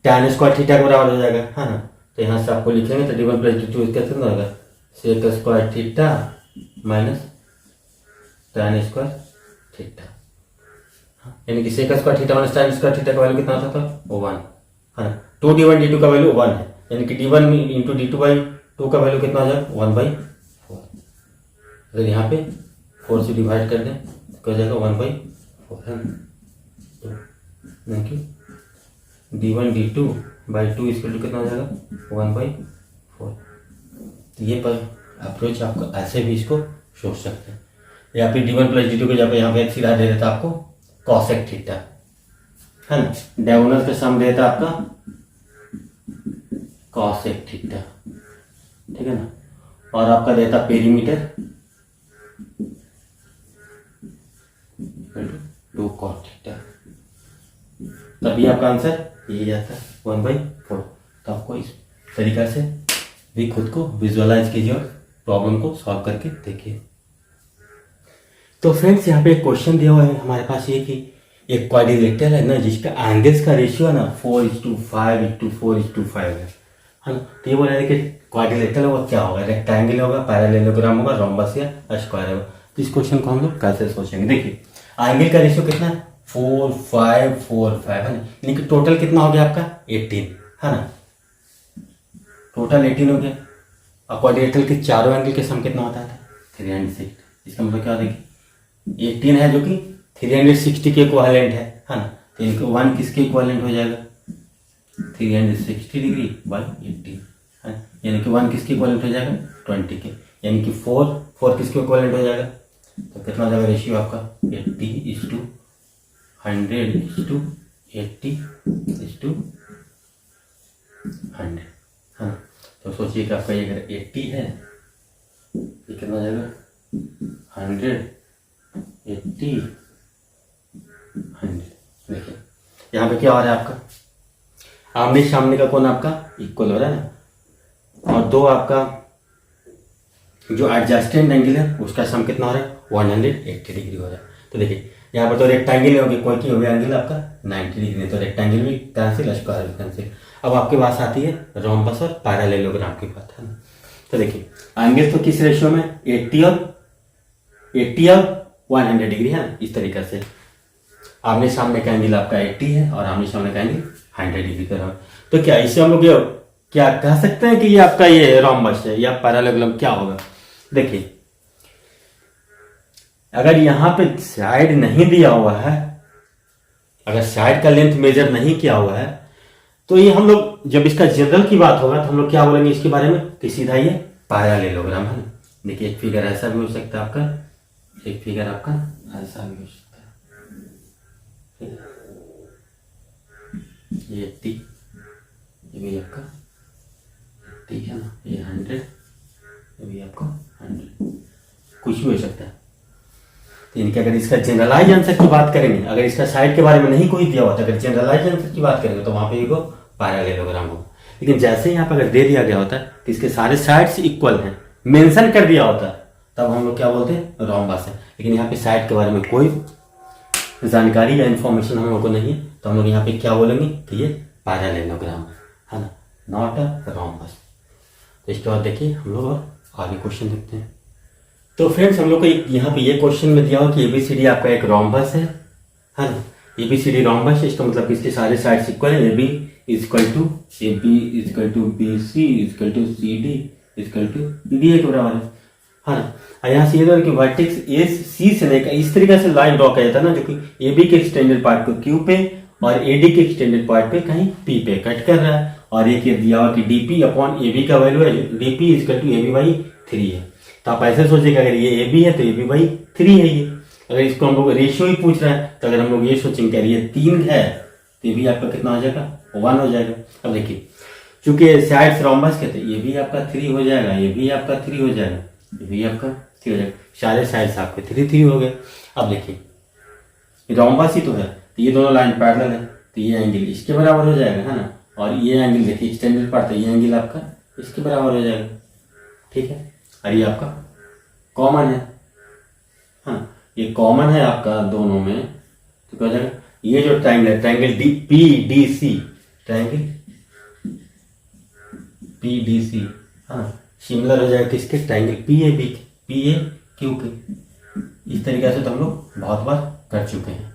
tan स्क्वायर थीटा के बराबर हो जाएगा, है ना। तो यहां से आपको लिखेंगे तो d1 प्लस d2 इसका कितना होगा sec square theta minus tan square theta, यानी कि sec square theta minus tan square theta का वैल्यू कितना होता था 1, है ना। 2d/d2 का वैल्यू 1 है, यानी कि d1 इंटू d2/2 का वैल्यू कितना हो जाएगा 1/4। अगर यहाँ पे 4 से डिवाइड कर दें तो क्या हो जाएगा 1/4, है ना। तो d1/d2/2 इसके लिए कितना हो जाएगा 1/4। तो ये पर अप्रोच आपको ऐसे भी इसको सोच सकते हैं, या फिर d1 प्लस d2 के जब यहाँ पे सीधा दे देता आपको कॉसेक थीटा, है ना। डायगोनल का सम देता आपका कॉसेक थीटा, ठीक है ना। और आपका देता पेरीमीटर 2 cos थीटा, तभी आपका आंसर यही जाता है 1/4। तो आपको इस तरीका से भी खुद को विजुअलाइज कीजिए और प्रॉब्लम को सॉल्व करके देखिए। तो फ्रेंड्स यहाँ पे एक क्वेश्चन दिया हुआ है हमारे पास, ये कि एक क्वाड्रिलेटरल है ना जिसका एंगल्स का रेशियो है ना 4:5:4:5 है ना। तो ये बोल रहे हैं कि क्वाड्रिलेटरल है वो क्या होगा, रेक्टेंगल होगा, पैरेललोग्राम होगा, रोम्बस या स्क्वायर होगा। तो इस क्वेश्चन को हम लोग कैसे सोचेंगे, देखिए एंगल का रेशियो कितना है 4:5:4:5 है ना, यानी कि टोटल कितना हो गया आपका 18, है ना। टोटल 18 हो गया। और क्वाड्रिलेटरल के चारों एंगल के सम कितना होता है 360, इसका मतलब क्या होगा 18 है जो कि 360 के इक्विवेलेंट है ना। तो इनको 1 किसके इक्विवेलेंट हो जाएगा 360 डिग्री बाय 18, है, यानी कि 1 किसके इक्विवेलेंट हो जाएगा 20 के, यानी कि 4 किसके इक्विवेलेंट हो जाएगा। तो कितना हो जाएगा रेशियो आपका 80:100:80:100, हाँ। तो सोचिए कि आपका ये अगर 80 है ये कितना हो जाएगा 100 80 100। देखिए यहाँ पे क्या हो रहा है आपका आमने सामने का कोण आपका इक्वल हो रहा है ना, और दो आपका जो एडजस्टेंट एंगल है उसका सम कितना हो रहा है 180 डिग्री हो रहा है। तो देखिए यहाँ पर तो रेक्टेंगल हो गया, कोई की हो गया एंगल आपका 90 डिग्री, तो रेक्टेंगल भी कैंसिल, स्क्वायर भी कैंसिल। अब आपके पास आती है रोम्बस और पैरेललोग्राम की बात है ना। तो देखिए एंगल तो किस रेशियो में 80 और 100 डिग्री है ना, इस तरीके से आमने सामने का एंगल आपका 80 है और आमने सामने का एंगल 100 डिग्री का है। तो क्या इससे हम लोग ये क्या कह सकते हैं कि ये आपका ये रोम्बस है या पैरेललोग्राम क्या होगा। देखिए अगर यहां पे साइड नहीं दिया हुआ है, अगर साइड का लेंथ मेजर नहीं किया हुआ है, तो ये हम लोग जब इसका जनरल की बात होगा तो हम लोग क्या बोलेंगे इसके बारे में कि सीधा ये पैरेललोग्राम है ना। देखिए एक फिगर ऐसा भी हो सकता है आपका, एक फिगर आपका ऐसा भी हो सकता है, ये 80, ये भी आपका 80 है ना, ये 100, ये भी आपका 100, कुछ भी हो सकता है। तो इनके अगर इसका जनरलाइज आंसर की बात करेंगे, अगर इसका साइड के बारे में नहीं कोई दिया हुआ था, अगर जनरलाइज आंसर की बात करेंगे तो वहां पे वो पैरेललोग्राम होगा। लेकिन जैसे यहाँ पर अगर दे दिया गया होता है कि इसके सारे साइड्स इक्वल हैं, मेंशन कर दिया होता है, तब हम लोग क्या बोलते हैं रोम्बस है। लेकिन यहाँ पे साइड के बारे में कोई जानकारी या इंफॉर्मेशन हम लोग को नहीं है, तो हम लोग यहाँ पे क्या बोलेंगे कि ये पैरेललोग्राम है ना, नॉट अ रोम्बस। तो इसके बाद देखिए हम लोग और आगे क्वेश्चन देखते हैं। तो फ्रेंड्स हम लोग को यहाँ पे ये क्वेश्चन में दिया हुआ कि एबीसीडी आपका एक रोम्बस है ना, एबीसीडी रोम्बस है, इसका मतलब इसके सारे साइड्स इक्वल है, AB equal to BC equal to CD equal to DA के बराबर है ना। यहाँ से ये कि वर्टेक्स AC से लेकर इस तरीके से लाइन ड्रॉ किया जाता है ना, जो कि AB के एक्सटेंडेड पार्ट को Q पे और AD के एक्सटेंडेड पार्ट पे कहीं P पे कट कर रहा है, और एक ये दिया हुआ कि DP अपॉन AB का वैल्यू है, DP equal to AB by 3 है। तो आप ऐसे सोचिएगा अगर ये AB है तो AB बाई 3 है ये। अगर इसको हम लोग रेशियो ही पूछ रहे हैं तो अगर हम लोग ये सोचेंगे अगर ये 3 है तो ये भी आपका कितना हो जाएगा 1 हो जाएगा। अब देखिए चूंकि साइड्स रोम्बस कहते हैं, ये भी आपका 3 हो जाएगा, ये भी आपका 3 हो जाएगा, ये भी आपका 3 हो जाएगा, सारे साइड्स आपके 3 हो गए। अब देखिए रोम्बस ही तो है, तो ये दोनों लाइन पैरेलल है, तो ये एंगल इसके बराबर हो जाएगा है ना, और ये एंगल देखिए एक्सटेंडेड पार्ट है, ये एंगल आपका इसके बराबर हो जाएगा, ठीक है। और ये आपका कॉमन है, हाँ ये कॉमन है आपका दोनों में, तो क्या हो जाएगा ये जो ट्रायंगल है, ट्रायंगल PDC, ट्रायंगल PDC हाँ सिमिलर हो जाएगा किसके, ट्रायंगल PAQ के। इस तरीके से तो हम लोग बहुत बार कर चुके हैं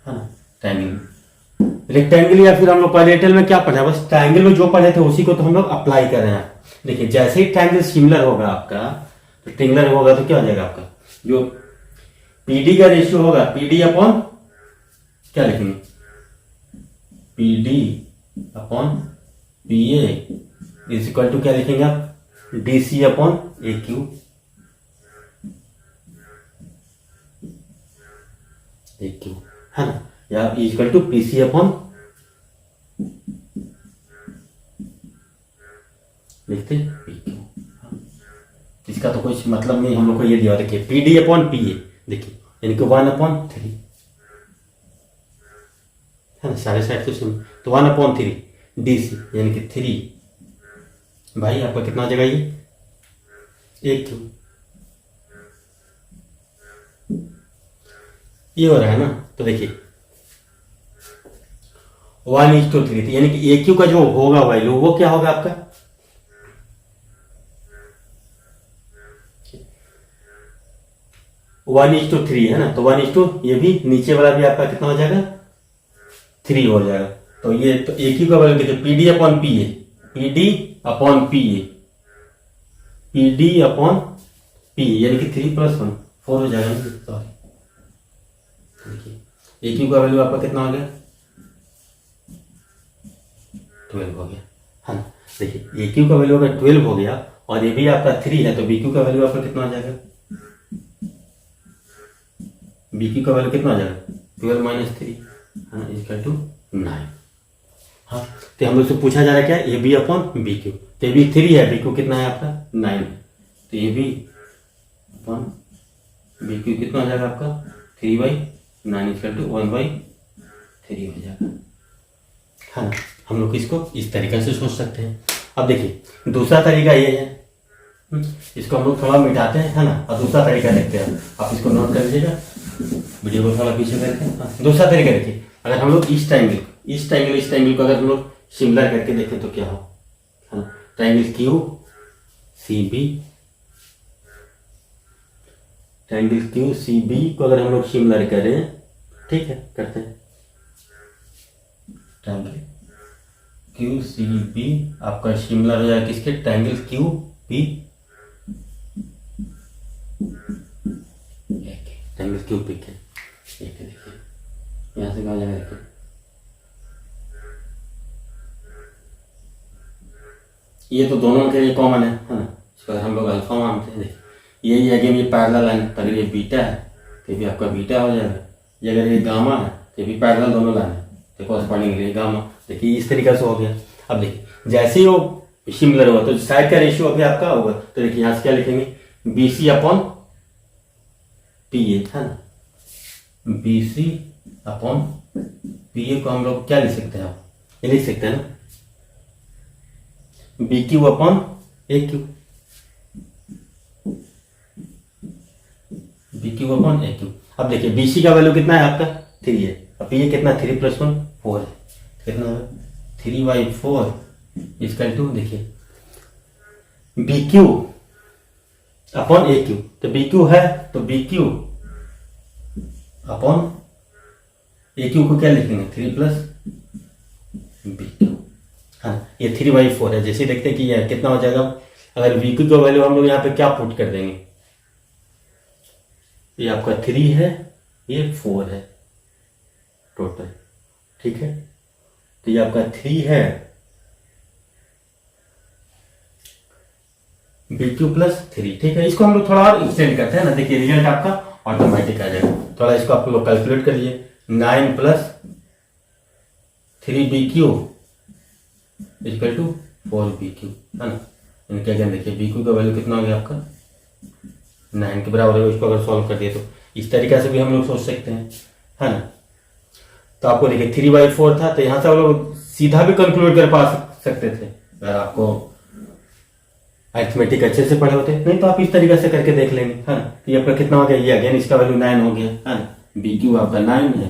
है ना। ट्रायंगल रेक्टेंगल या फिर हम लोग पैरेलल में क्या पढ़ा, बस ट्रायंगल में जो पढ़े थे उसी को तो हम लोग अप्लाई कर रहे हैं। देखिए जैसे ही ट्रायंगल सिमिलर होगा आपका, तो ट्रायंगुलर होगा तो क्या हो जाएगा आपका जो PD का रेशियो होगा PD अपॉन क्या लिखेंगे, PD upon PA is equal to क्या लिखेंगे आप DC अपॉन AQ, है ना, या इक्वल टू PC अपॉन लिखते PQ। इसका तो कुछ मतलब नहीं, हम लोग को ये दिया, देखिए PD अपॉन PA, देखिए यानी कि 1/3 है ना, सारे साइड तो सेम, तो 1/3 DC यानी कि 3 भाई आपका कितना हो जाएगा ये AQ, ये हो रहा है ना। तो देखिए 1:3 यानी कि AQ का जो होगा वैल्यू वो क्या होगा आपका 1:3 है ना, तो 1 ये भी नीचे वाला भी आपका कितना हो जाएगा 3 हो जाएगा। तो ये तो AQ का वैल्यू देखिए PD upon PA, PD upon PA, PD upon PA यानी कि 3 + 1 4 हो जाएगा। सॉरी देखिए AQ का वैल्यू आपका कितना हो गया 12 हो गया है ना। देखिए AQ का वैल्यू अगर 12 हो गया और ये भी आपका 3 है, तो BQ का वैल्यू आपका कितना हो जाएगा, BQ का वैल्यू कितना हो जाएगा 12 - 3 हाँ इक्वल टू 9। हाँ तो हम लोग से पूछा जा रहा है क्या AB अपॉन BQ, तो AB 3 है, BQ कितना है आपका 9 है, तो AB अपॉन BQ कितना हो जाएगा आपका 3/9 इक्वल टू 1/3 हो जाएगा, हाँ। हम लोग इसको इस तरीके से सोच सकते हैं। अब देखिए दूसरा तरीका ये है, इसको हम लोग थोड़ा मिटाते हैं, है ना, और दूसरा तरीका देखते हैं। आप इसको नोट कर लीजिएगा, वीडियो को थोड़ा पीछे करके। दूसरा तरीका देखिए, अगर हम लोग इस ट्रायंगल को अगर हम लोग सिमिलर करके देखें तो क्या हो, है ना, ट्रायंगल क्यू सी बी को अगर हम लोग सिमिलर करें, ठीक है, करते हैं। ट्रायंगल क्यू सी बी आपका सिमिलर हो जाएगा किसके, triangle Q P, triangle Q P के। देखिए यहाँ से कहा जाएगा, देखिए ये तो दोनों के लिए कॉमन है ना, इसको हम लोग अल्फा मानते हैं। देखिए ये अगेन ये पैरेलल लाइन, अगर ये बीटा है तो भी आपका बीटा हो जाएगा, ये अगर ये गामा है तो भी पैरेलल दोनों लाइन है, तो कॉरस्पॉन्डिंग गामा। देखिए इस तरीके से हो गया। अब देखिए जैसे ही वो सिमिलर हुआ तो साइड का रेशियो अभी आपका होगा, तो देखिए यहाँ से क्या लिखेंगे, B C upon P A, है ना, B C upon P A को हम लोग क्या लिख सकते हैं, आप ये लिख सकते हैं ना, बी क्यू अपॉन ए क्यू, बी क्यू अपॉन ए क्यू। अब देखिए बी सी का वैल्यू कितना है आपका, 3 है, अब पी ए कितना, 3 + 1 4 है, कितना है 3/4 इसका टू। देखिए बी क्यू अपॉन ए क्यू, तो बी क्यू है तो बी क्यू अपॉन ए क्यू को क्या लिखेंगे, 3 + बी क्यू, हाँ ये 3/4 है। जैसे देखते हैं कि ये कितना हो जाएगा, अगर बी क्यू का वैल्यू हम लोग यहाँ पे क्या पुट कर देंगे, ये आपका 3 है, ये 4 है टोटल, ठीक है, तो ये आपका 3 है बी क्यू + 3, ठीक है। इसको हम लोग थोड़ा और एक्सटेंड करते हैं ना, देखिए रिजल्ट आपका ऑटोमेटिक आ जाएगा। थोड़ा इसको आप लोग कैलकुलेट कर लिए, 9 + 3bq = 4bq, है ना। इनके अगेन देखिए बी क्यू का वैल्यू कितना हो गया आपका, 9 के बराबर है। इसको अगर सॉल्व कर दिए तो इस तरीके से भी हम लोग सोच सकते हैं, है ना। तो आपको देखिए 3/4 था, तो यहाँ से हम लोग सीधा भी कंक्लूड कर पा सकते थे अगर आपको अरिथमेटिक अच्छे से पढ़े होते, नहीं तो आप इस तरीके से करके देख लेंगे, है ना। ये आपका कितना हो गया, ये अगेन इसका वैल्यू 9 हो गया, है ना। बी क्यू आपका 9 है,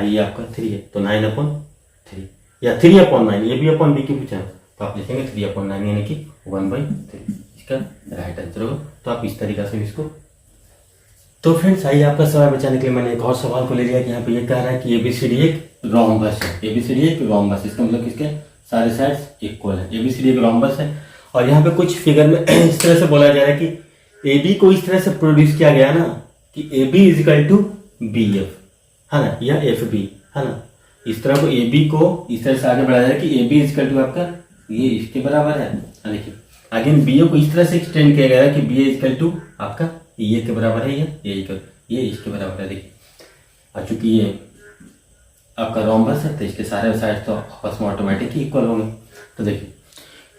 ये आपका 3 है, तो 9/3 या 3/9, ये भी अपॉन बी क्यू पूछा, तो आप लिखेंगे 3/9 यानी कि 1/3 इसका राइट आंसर होगा। तो आप इस तरीके से इसको, तो फ्रेंड्स आइए आपका सवाल बचाने के लिए मैंने एक और सवाल को ले लिया कि यहाँ पे ये कह रहा है कि एबीसीडी एक रोम्बस है, एबीसीडी एक रोम्बस, इसका मतलब इसके सारे साइड्स इक्वल है, एबीसीडी एक रोम्बस है। और यहाँ पे कुछ फिगर में इस तरह से बोला जा रहा है कि ए बी को इस तरह से प्रोड्यूस किया गया ना कि ए बी = BF, है ना, या FB, है ना। इस तरह को ए बी को इस तरह से आगे बढ़ाया जाए कि ए बी = आपका ये इसके बराबर है। देखिए अगेन बी ए को इस तरह से एक्सटेंड किया गया है कि बी ए = आपका ये के बराबर है, ये इसके बराबर है। देखिए और चूंकि ये आपका रोम्बस है तो इसके सारे साइड तो आपस में ऑटोमेटिक ही इक्वल होंगे। तो देखिए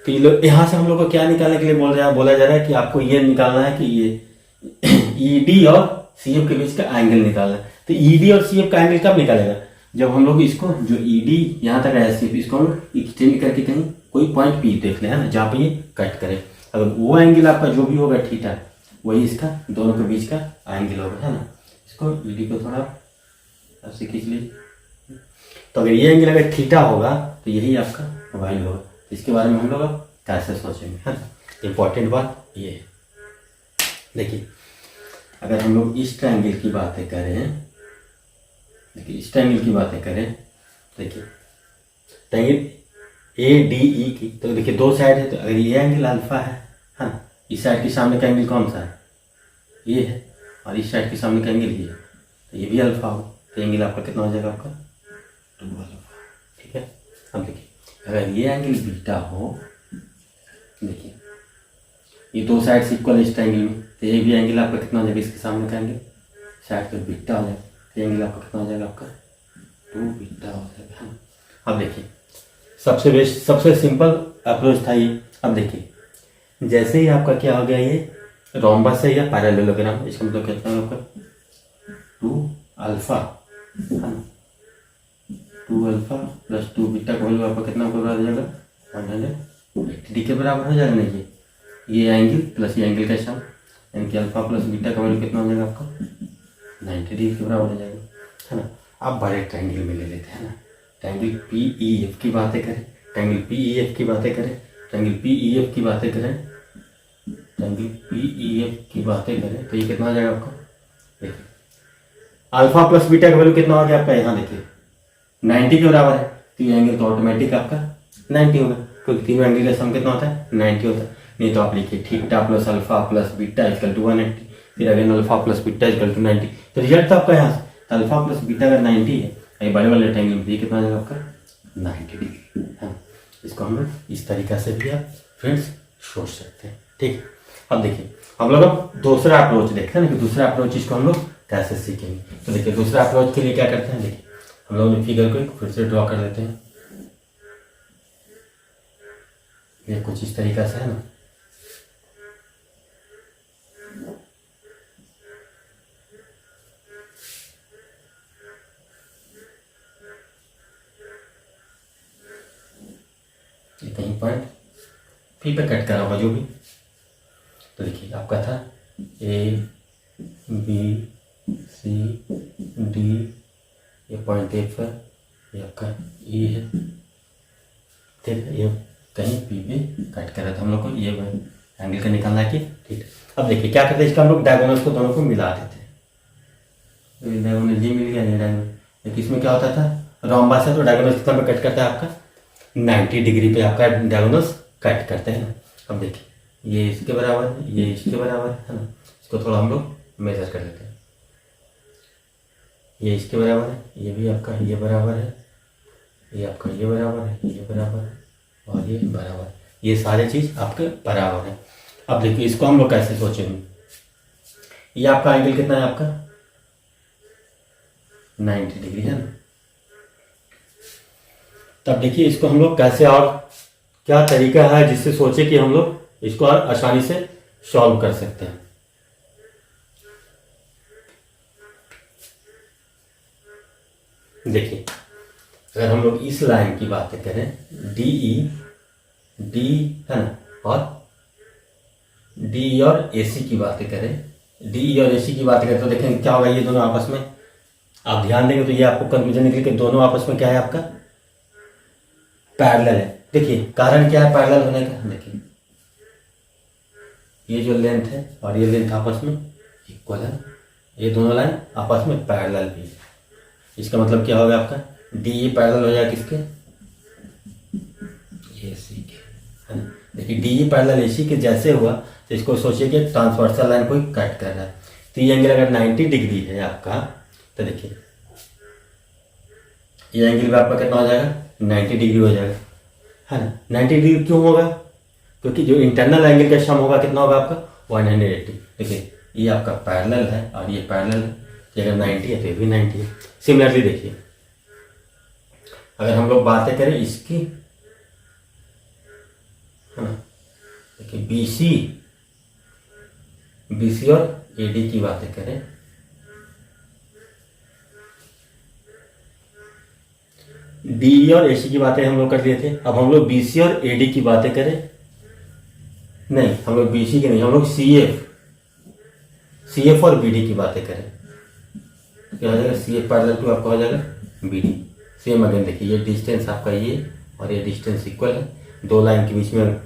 तो यहाँ से हम लोग को क्या निकालने के लिए बोला जा रहा है कि आपको ये निकालना है कि ये ईडी और सीएफ के बीच का एंगल निकालना है। तो ईडी और सीएफ का एंगल कब निकालेगा, जब हम लोग इसको जो ईडी यहाँ तक है सीएफ, इसको हम एक्सटेंड करके कहीं कोई पॉइंट पी देख ले, है ना, जहाँ पे ये कट करे। अगर वो एंगल आपका जो भी होगा थीटा, वही इसका दोनों के बीच का एंगल होगा, है ना। इसको ईडी को थोड़ा ऐसे खींच लीजिए, तो अगर ये एंगल अगर थीटा होगा तो यही आपका वाई होगा। इसके बारे में हम लोग कैसे सोचेंगे, है ना, इंपॉर्टेंट बात ये है। देखिए अगर हम लोग इस ट्रायंगल की बातें करें, देखिए इस ट्रायंगल की बातें करें, देखिए ट्रायंगल ADE की, तो देखिए दो साइड है, तो अगर ये एंगल अल्फा है ना, इस साइड के सामने का एंगल कौन सा है, ये है, और इस साइड के सामने का एंगल ये है, तो ये भी अल्फा होगा, तो एंगल आपका कितना हो जाएगा, आपका 2 अल्फा, ठीक है। अब देखिए अगर ये एंगल बीटा हो, देखिए ये दो साइड इक्वल है इस ट्रायंगल में, तो ये भी एंगल आपका कितना हो जाएगा, इसके सामने का एंगल साइड पर बीटा हो जाएगा, तो एंगल आपका कितना हो जाएगा, आपका 2 बीटा हो जाएगा, है ना। अब देखिए सबसे सिंपल अप्रोच था ये। अब देखिए जैसे ही आपका क्या हो गया, ये रोम्बस है या पैरेललोग्राम, इसका मतलब कितना है आपका 2 अल्फा, है ना, 2 अल्फा प्लस 2 बीटा का वैल्यू आपका कितना बराबर हो जाएगा 180 के बराबर हो जाएगा। नहीं ये एंगल प्लस ये एंगल का सम यानी कि अल्फा प्लस बीटा का वैल्यू कितना हो जाएगा आपका 90 डिग्री के बराबर हो जाएगा, है ना। अब बड़े ट्रायंगल में ले लेते हैं ना, ट्रायंगल PEF की बातें करें, ट्रायंगल PEF की बातें करें, ट्रायंगल PEF की बातें करें, ट्रायंगल PEF की बातें करें तो ये कितना हो जाएगा आपका, देखिए अल्फा प्लस बीटा का वैल्यू कितना हो गया आपका, यहाँ देखिए 90 के बराबर है, तो ये एंगल तो ऑटोमेटिक आपका 90 होगा, क्योंकि तीनों एंगल का सम कितना होता है 90 होता है। नहीं तो आप लिखिए theta plus alpha plus beta equal to 180, फिर again alpha plus beta equal to 90, तो रिजल्ट तो आपका यहाँ से तो अल्फा प्लस बीटा अगर 90 है, ये बड़े वाले रेक्टेंगल में कितना आ जाएगा आपका 90 डिग्री, है। इसको हम लोग इस तरीका से भी आप फ्रेंड्स सोच सकते हैं, ठीक। अब देखिए हम लोग अब दूसरा अप्रोच देखते हैं ना कि दूसरा अप्रोच इसको हम लोग कैसे सीखेंगे। तो देखिए दूसरा अप्रोच के लिए क्या करते हैं, देखिए हम लोग फिगर को एक फिर से ड्रॉ कर लेते हैं, ये कुछ इस तरीका से है ना। कहीं पॉइंट फिर पे कट करा होगा जो भी, तो देखिए आपका था ABCD, ये पॉइंट F है, ये आपका E है, ठीक है। ये कहीं P पे कट करा था हम लोग को, ये एंगल का निकालना है कि ठीक। अब देखिए क्या करते हैं, इसका हम लोग डायगोनल्स को दोनों को मिला देते हैं, तो डायगोनल ये मिल गया, ये डायगोनल। इसमें क्या होता था रोम्बस है तो डायगोनल्स कितना पे कट करता है आपका 90 डिग्री पे आपका डायगोनल्स कट करते हैं ना। अब देखिए ये इसके बराबर है, ये इसके बराबर है ना, इसको थोड़ा हम लोग मेजर कर लेते हैं, ये इसके बराबर है, ये भी आपका ये बराबर है, ये आपका ये बराबर है, ये बराबर है और ये बराबर, ये सारे चीज आपके बराबर है। अब देखिए इसको हम लोग कैसे सोचेंगे, ये आपका एंगल कितना है आपका 90 डिग्री है ना। तब देखिए इसको हम लोग कैसे और क्या तरीका है जिससे सोचे कि हम लोग इसको और आसानी से सॉल्व कर सकते हैं। देखिए अगर हम लोग इस लाइन की बातें करें डी है ना, और DE और AC की बातें करें, DE और AC की बातें करें तो देखेंगे क्या होगा, ये दोनों आपस में आप ध्यान देंगे तो ये आपको कंफ्यूजन निकले कि दोनों आपस में क्या है आपका पैरेलल है। देखिए कारण क्या है पैरेलल होने का, देखिए ये जो लेंथ है और ये लेंथ आपस में इक्वल है, ये दोनों लाइन आपस में पैरेलल भी है। इसका मतलब क्या होगा आपका DE पैरेलल हो जाएगा किसके, AC के, है ना। देखिए DE पैरेलल AC के जैसे हुआ तो इसको सोचिए कि ट्रांसवर्सल लाइन कोई कट कर रहा है, तो ये एंगल अगर 90 डिग्री है आपका तो देखिए ये एंगल भी आपका कितना हो जाएगा 90 डिग्री हो जाएगा, है ना। 90 डिग्री क्यों होगा, क्योंकि जो इंटरनल एंगल का सम होगा कितना होगा आपका 180। देखिए ये आपका पैरेलल है और ये पैरेलल है, ये अगर 90 है तो ये भी 90 है। सिमिलरली देखिए अगर हम लोग बातें करें इसकी, है ना, देखिए BC और AD की बातें करें, DE और AC की बातें हम लोग कर लिए थे। अब हम लोग BC और AD की बातें करें, नहीं हम लोग BC की नहीं, हम लोग CF और BD की बातें करें, क्या हो जाएगा CF पैरेलल टू आपका हो जाएगा BD। सेम अगेन देखिए ये डिस्टेंस आपका ये और ये डिस्टेंस इक्वल है, दो लाइन के बीच में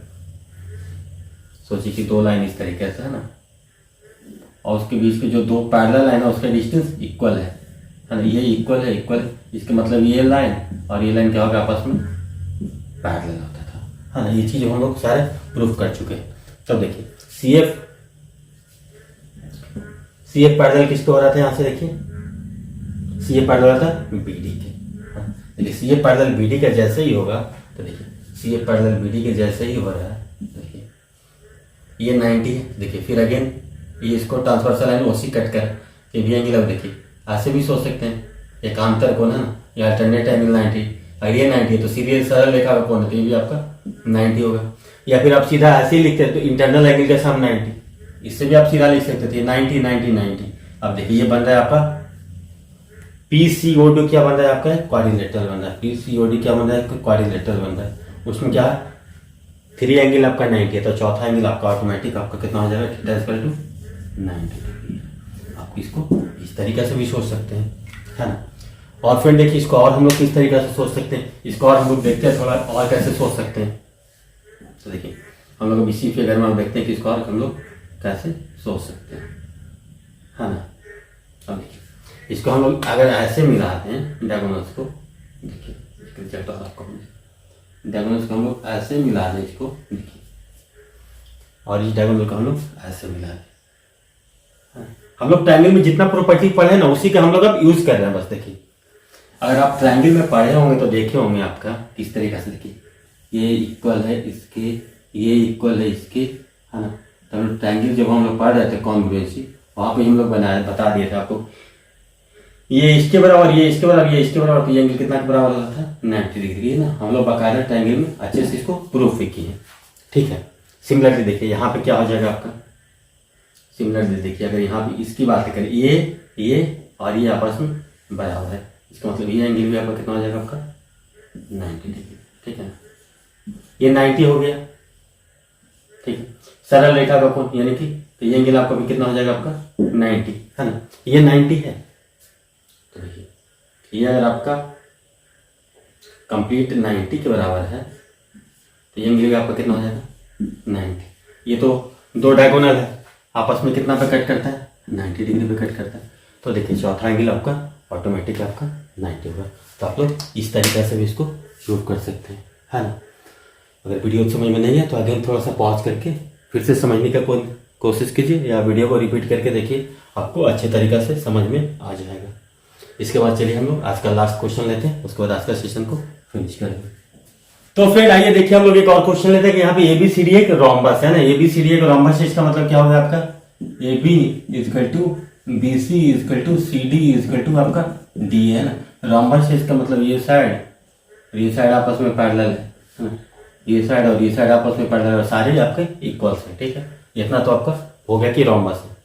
सोचिए कि दो लाइन इस तरीके से है ना, और उसके बीच के जो दो पैरेलल लाइन है उसका डिस्टेंस इक्वल है ना, ये इक्वल है, इसका मतलब ये लाइन और ये लाइन क्या होगा आपस में पैरेलल होता था, है ना। ये चीज हम लोग सारे प्रूफ कर चुके हैं। तब देखिए CF पैरेलल किसको हो रहा था, यहाँ से देखिए CF पैरेलल होता है BD के, देखिए CF पैरेलल BD का जैसे ही होगा तो देखिए CF पैरेलल BD के जैसे ही हो रहा है, देखिए ये 90 है, देखिए फिर अगेन ये इसको ट्रांसवर्सल लाइन OC कट कर ये भी एंगल, अब देखिए ऐसे भी सोच सकते हैं एक आंतर कोण है ना, ये अल्टरनेट एंगल 90, अगर ये 90 है तो सीधे सरल रेखा का कोण है तो ये भी आपका 90 होगा। या फिर आप सीधा ऐसे ही लिखते हैं तो इंटरनल एंगल का सम 90, इससे भी आप सीधा लिख सकते थे 90 90 90। अब देखिए ये बन रहा है आपका PCOD क्या बन रहा है आपका, क्वाड्रिलेटरल बन रहा है। PCOD क्या बन रहा है, क्वाड्रिलेटरल बन रहा है। उसमें क्या 3 एंगल आपका 90 है, तो चौथा एंगल आपका ऑटोमेटिक आपका कितना हो जाएगा, थीटा इक्वल टू 90 डिग्री। आप इसको इस तरीके से भी सोच सकते हैं, है ना। और फिर देखिए इसको और हम लोग किस तरीके से सोच सकते हैं, इसको और हम लोग देखते हैं थोड़ा और कैसे सोच सकते हैं। तो देखिए हम लोग अब इसी फिगर में हम देखते हैं कि इसको और हम लोग कैसे सोच सकते हैं, है ना। अब देखिए इसको हम लोग अगर ऐसे मिलाते हैं डायगोनल्स को, देखिए रिजल्ट आपको डायगोनल्स को हम लोग ऐसे मिला दें इसको, देखिए, और इस डायगोनल को हम लोग ऐसे मिला दें। हम लोग ट्रायंगल में जितना प्रॉपर्टी पढ़े ना उसी का हम लोग अब यूज कर रहे हैं बस। देखिए अगर आप ट्रायंगल में पढ़े होंगे तो देखे होंगे आपका किस तरीके से, देखिए ये इक्वल है इसके, ये इक्वल है इसके, है ना। तो हम लोग ट्रायंगल जब हम लोग पढ़ रहे थे कॉन्ग्रुएंसी, वहाँ पे हम लोग बनाए बता दिए थे आपको, ये इसके बराबर, ये इसके बराबर, ये इसके बराबर, तो ये एंगल कितना के बराबर होता था, 90 डिग्री, है ना। हम लोग बाकायदा ट्रायंगल में अच्छे से इसको प्रूफ भी किए, ठीक है। सिमिलरली देखिए यहाँ पे क्या हो जाएगा आपका, सिमिलरली देखिए अगर यहाँ पे इसकी बात करें, ये और ये आपस में बराबर है, इसका मतलब ये एंगल भी आपका कितना हो जाएगा आपका 90 डिग्री, ठीक है ना। ये 90 हो गया, ठीक है। सरल रेखा का कोण यानी कि तो ये एंगल आपका भी कितना हो जाएगा आपका 90, है ना। ये 90 है, तो देखिए ये अगर आपका कंप्लीट 90 के बराबर है तो ये एंगल भी आपका कितना हो जाएगा 90। ये तो दो डायगोनल है, आपस में कितना पे कट करता है, 90 डिग्री पे कट करता है। तो देखिए चौथा एंगल आपका ऑटोमेटिक आपका 90 होगा। तो आप लोग इस तरीके से भी इसको प्रूव कर सकते हैं, है ना। अगर वीडियो समझ में नहीं है तो अगेन थोड़ा सा पॉज करके फिर से समझने का कोशिश कीजिए या वीडियो को रिपीट करके देखिए, आपको अच्छे तरीके से समझ में आ जाएगा। इसके बाद चलिए हम लोग आज का लास्ट क्वेश्चन लेते हैं, उसके बाद आज का सेशन को फिनिश करेंगे। तो फ्रेंड आइए देखिए हम लोग एक और क्वेश्चन लेते हैं कि यहाँ पे ABCD एक रोम्बस है ना, ABCD एक रोम्बस है। इसका मतलब क्या होगा आपका AB equal to BC equal to CD equal to आपका D, है ना। रोम्बस है इसका मतलब ये साइड आपस में पैरेलल है ना, ये साइड और ये साइड आपस में पैरेलल है, सारे आपके इक्वल्स है, ठीक है। इतना तो आपका हो गया कि रोम्बस है।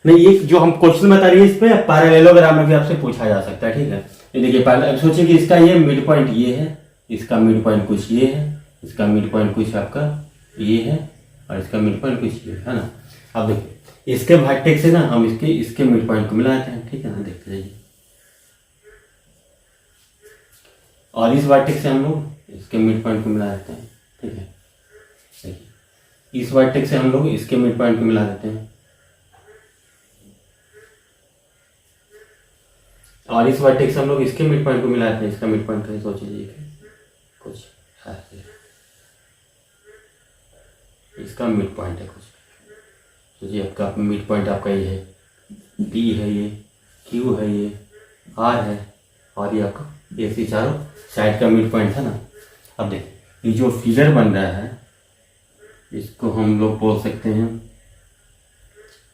नहीं ये जो हम क्वेश्चन बता रही है इसमें पैरेललोग्राम में भी आपसे पूछा जा सकता है, ठीक है। ये देखिए सोचिए कि इसका ये मिड पॉइंट ये है, इसका मिड पॉइंट कुछ ये है, इसका मिड पॉइंट कुछ आपका ये है और इसका मिड पॉइंट कुछ ये है ना। अब देखिए इसके वर्टेक्स से ना हम इसके मिड पॉइंट को मिलाते हैं, ठीक है ना, देखते जाइए। और इस वर्टेक्स से हम लोग इसके मिड पॉइंट को मिला देते हैं, ठीक है। देखिए इस वर्टेक्स से हम लोग इसके मिड पॉइंट को मिला देते हैं और इस वर्टेक्स से हम लोग इसके मिड पॉइंट को मिलाते हैं। इसका मिड पॉइंट कैसे सोचिए, कुछ ऐसे इसका मिड पॉइंट है कुछ, सोचिए आपका मिड पॉइंट आपका ये है, B है, ये Q है, ये R है और ये आपका ये चारों साइड का मिड पॉइंट है ना। अब देखिए ये जो फिगर बन रहा है इसको हम लोग बोल सकते हैं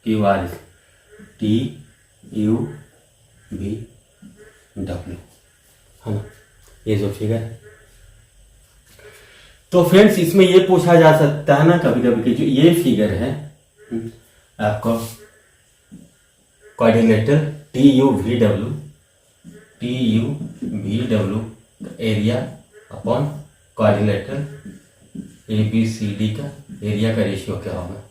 QR TUV W, है ना, ये जो फिगर है। तो फ्रेंड्स इसमें ये पूछा जा सकता है ना कभी कभी कि जो ये फिगर है आपका quadrilateral TUVW area upon quadrilateral ABCD का एरिया का रेशियो क्या होगा।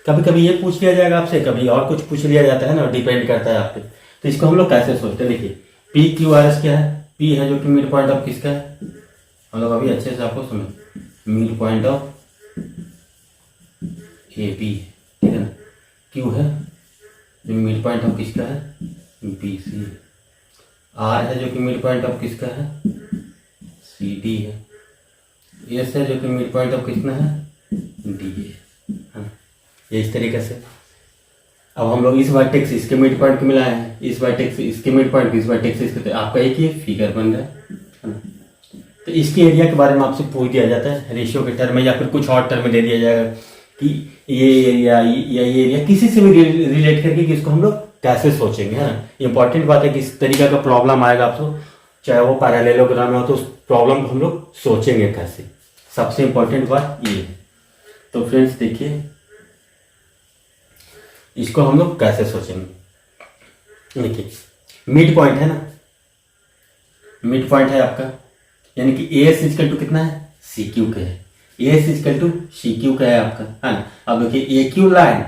कभी कभी ये पूछ लिया जाएगा आपसे, कभी और कुछ पूछ लिया जाता है ना, डिपेंड करता है आप पे। तो इसको हम लोग कैसे सोचते हैं, देखिए PQRS क्या है, P है जो कि मिड पॉइंट ऑफ किसका है, हम लोग अभी अच्छे से आपको समझ, मिड पॉइंट ऑफ AB, ठीक है ना। Q है जो मिड पॉइंट ऑफ किसका है, BC। R है जो कि मिड पॉइंट ऑफ किसका है, CD है। S है जो कि मिड पॉइंट ऑफ कितना है, D है ना। ये इस तरीके से अब हम लोग इस वर्टेक्स इसके मिड पॉइंट को मिलाए हैं, इस वर्टेक्स इसके मिड पॉइंट इस वर्टेक्स इसके, तो आपका एक ही फिगर बन रहा है ना। तो इसके एरिया के बारे में आपसे पूछ दिया जाता है रेशियो के टर्म में या फिर कुछ और टर्म में दे दिया जाएगा कि ये एरिया या ये एरिया किसी से भी रिलेट करके कि इसको हम लोग कैसे सोचेंगे, है ना। इंपॉर्टेंट बात है कि इस तरीके का प्रॉब्लम आएगा आपको, चाहे वो पैरेललोग्राम में हो, तो उस प्रॉब्लम को हम लोग सोचेंगे कैसे, सबसे इंपॉर्टेंट बात ये है। तो फ्रेंड्स देखिए इसको हम लोग कैसे सोचेंगे। देखिए मिड पॉइंट है ना, मिड पॉइंट है आपका, यानी कि ए एस इजकल टू कितना है, सी क्यू का है, A S equal to C Q का है आपका, है ना। अब देखिए ए क्यू लाइन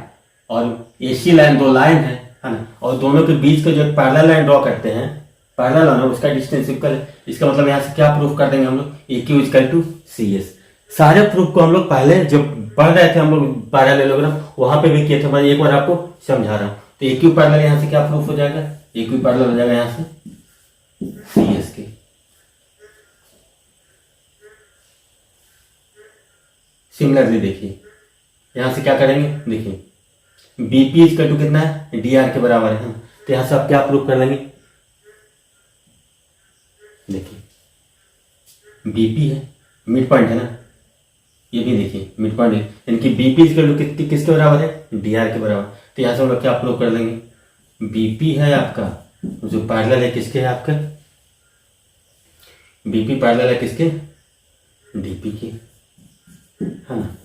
और ए सी लाइन दो लाइन है ना, और दोनों के बीच का जो पैरेलल लाइन ड्रॉ करते हैं, पैरेलल लाइन उसका डिस्टेंस इक्वल है। इसका मतलब यहाँ से क्या प्रूफ कर देंगे हम लोग, A Q equal to C S. सारे प्रूफ को हम लोग पहले जब पढ़ रहे थे हम लोग पैरेललोग्राम, वहां पे भी किए थे, मैं एक बार आपको समझा रहा हूँ। तो ए क्यू पैरेलल यहाँ से क्या प्रूफ हो जाएगा, ए क्यू पैरेलल हो जाएगा यहाँ से सी एस के। सिमिलरली देखिए यहां से क्या करेंगे, देखिए बीपी इजकल टू कितना है, डी आर के बराबर है। तो यहां से आप क्या प्रूव कर लेंगे, देखिए बीपी है, मिड पॉइंट है ना, ये भी देखिए मिड पॉइंट है, यानी कि बीपी इजकल टू किसके बराबर है, डी आर के बराबर। तो यहां से हम लोग क्या प्रूव कर लेंगे, बीपी है आपका जो पैरेलल है किसके है आपका, बीपी पैरेलल है किसके, डीपी के, है ना।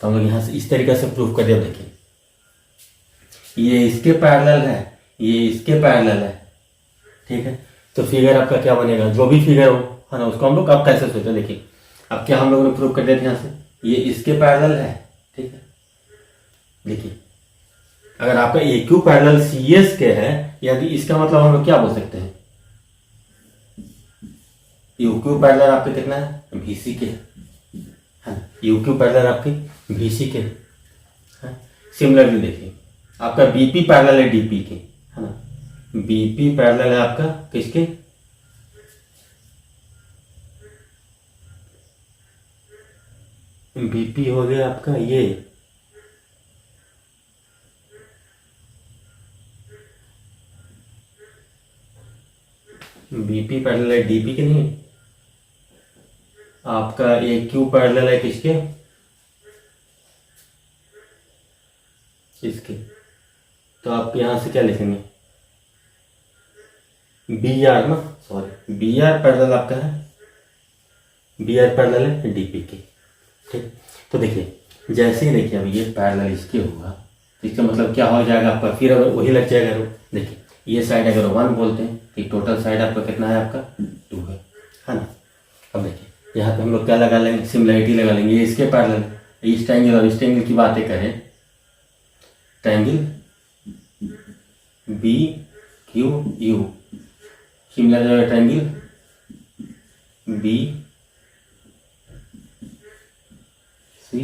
तो हम लोग यहां से इस तरीके से प्रूफ कर दिया। देखिए ये इसके पैरेलल है, ये इसके पैरेलल है, ठीक है। तो फिगर आपका क्या बनेगा, जो भी फिगर हो, है ना, उसको हम लोग अब कैसे सोचते हैं। देखिए अब क्या हम लोगों ने प्रूफ कर दिया था यहां से, ये इसके पैरेलल है, ठीक है। देखिए अगर आपका ए क्यू पैरेलल सी एस के है, यानी इसका मतलब हम लोग क्या बोल सकते हैं, यू क्यू पैरेलल आपके कितना है, VC के है, यू क्यू पैरेलल आपके VC के है। सिमिलरली देखिए आपका बीपी पैरेलल है डीपी के, है ना, बीपी पैरेलल है आपका किसके, बीपी हो गया आपका ये, बीपी पैरेलल है डीपी के, नहीं आपका ए क्यू पैरेलल है किसके, इसके। तो आप यहां से क्या लिखेंगे, बी आर ना, सॉरी बी आर पैरेलल आपका है, बी आर पैरेलल है डीपी के, ठीक। तो देखिए जैसे ही देखिए अब ये पैरेलल इसके होगा, तो इसका मतलब क्या हो जाएगा आपका, फिर अगर वही लग जाएगा रो। देखिए ये साइड अगर 1 बोलते हैं तो टोटल साइड आपका कितना है, आपका 2 है ना। अब देखिए यहाँ पे हम लोग क्या लगा लेंगे, सिमिलरिटी लगा लेंगे, ये इसके पैरेलल है। इस ट्रायंगल और इस ट्रायंगल की बातें करें, triangle B Q U similar है ट्रायंगल बी सी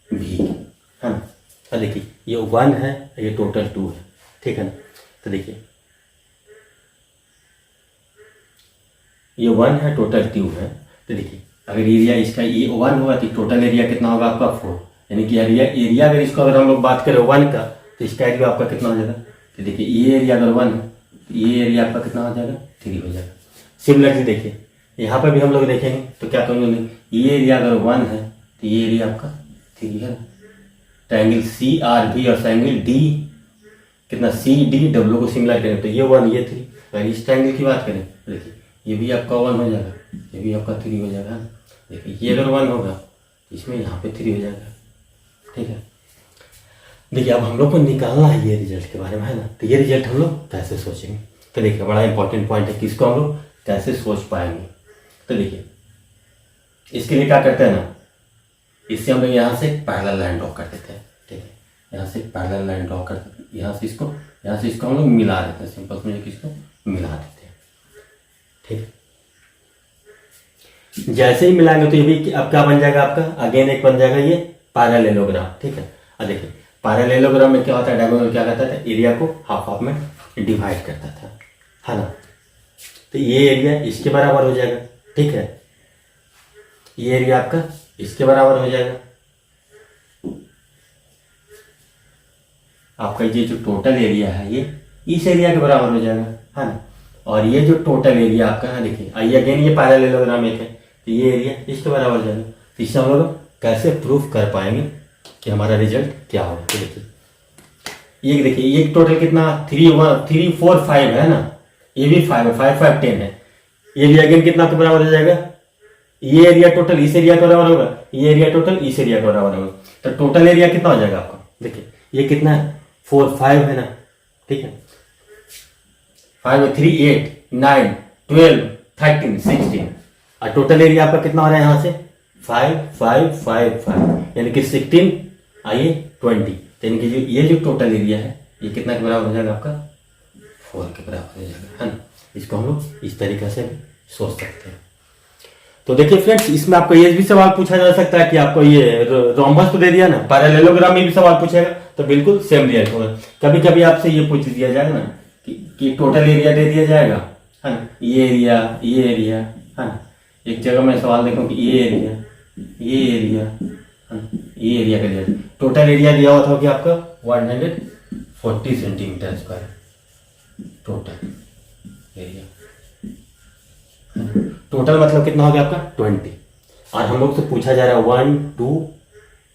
भी, है ना। तो देखिए ये 1 है, ये टोटल 2 है, ठीक है ना। तो देखिए ये 1 है, टोटल 2 है। तो देखिए अगर एरिया इसका ये 1 होगा तो टोटल एरिया कितना होगा आपका 4, यानी कि एरिया अगर इसको अगर हम लोग बात करें 1 का, तो इसका एरिया आपका कितना हो जाएगा। तो देखिए ये एरिया अगर 1 है तो ये एरिया आपका कितना हो जाएगा, 3 हो जाएगा। सिमिलरली देखिए यहाँ पर भी हम लोग देखेंगे तो क्या करेंगे, ये एरिया अगर 1 है तो ये एरिया आपका 3 है। ट्रायंगल सी आर भी और ट्रायंगल डी कितना, सी डी डब्ल्यू को सिमिलर करें तो ये 1 ये 3। अगर इस ट्रायंगल की बात करें देखिए ये भी आपका 1 हो जाएगा, ये भी आपका 3 हो जाएगा। देखिए ये अगर 1 होगा तो इसमें यहाँ पे 3 हो जाएगा, ठीक है। देखिए अब हम लोग को निकालना है ये रिजल्ट के बारे में, है ना। तो ये रिजल्ट हम लोग कैसे सोचेंगे, तो देखिए बड़ा इंपॉर्टेंट पॉइंट है कि इसको हम लोग कैसे सोच पाएंगे। तो देखिए इसके लिए क्या करते हैं ना, इससे हम लोग यहाँ से पैरेलल लाइन ड्रॉ कर देते हैं, ठीक है। यहाँ से पैरेलल लाइन ड्रॉ कर देते हैं, यहाँ से इसको हम लोग मिला देते हैं, सिंपल में इसको मिला देते हैं, ठीक है। जैसे ही मिलाएंगे तो ये भी अब क्या बन जाएगा आपका, अगेन एक बन जाएगा ये पैरेललोग्राम, ठीक है। अब देखिए पैरेललोग्राम में क्या होता है, डायगोनल क्या करता था, एरिया को हाफ हाफ में डिवाइड करता था, है ना। तो ये एरिया इसके बराबर हो जाएगा, ठीक है। ये एरिया आपका इसके बराबर हो जाएगा, आपका ये जो टोटल एरिया है ये इस एरिया के बराबर हो जाएगा, है ना। और ये जो टोटल एरिया आपका है, देखिए आइए अगेन ये पैरेललोग्राम एक है, तो ये एरिया इसके बराबर हो जाएगा। तो इससे हम लोग कैसे प्रूफ कर पाएंगे कि हमारा रिजल्ट क्या होगा। तो देखिए ये देखिए ये टोटल कितना 3 3 4 5 है ना, ये भी 5 है, 5 5 10 है। ये भी अगेन कितना के बराबर हो जाएगा, ये एरिया टोटल इस एरिया के बराबर होगा, ये एरिया टोटल इस एरिया के बराबर होगा। तो टोटल एरिया कितना हो जाएगा आपका, देखिए ये कितना है 4 5 है ना, ठीक है। 5 में 3 8 9 12 13 16 और टोटल एरिया आपका कितना हो रहा है यहाँ से 5 5 5 5 यानी कि 16 आइए 20 यानी कि ये जो टोटल एरिया है ये कितना के बराबर हो जाएगा आपका 4 के बराबर हो जाएगा, है ना। इसको हम लोग इस तरीके से भी सोच सकते हैं। तो देखिए फ्रेंड्स, इसमें आपको ये भी सवाल पूछा जा सकता है कि आपको ये रोम्बस तो दे दिया ना, पैरेललोग्राम में भी सवाल पूछेगा तो बिल्कुल सेम रिजल्ट होगा। कभी कभी आपसे ये पूछ दिया जाएगा ना कि टोटल एरिया दे दिया जाएगा, है ना, ये एरिया है ना। एक जगह मैं सवाल देखूं कि ये एरिया ये एरिया का दिया, टोटल एरिया दिया हुआ था कि आपका 140 centimetre square total area. Total मतलब कितना हो गया आपका 20 और हम लोग से पूछा जा रहा है 1 2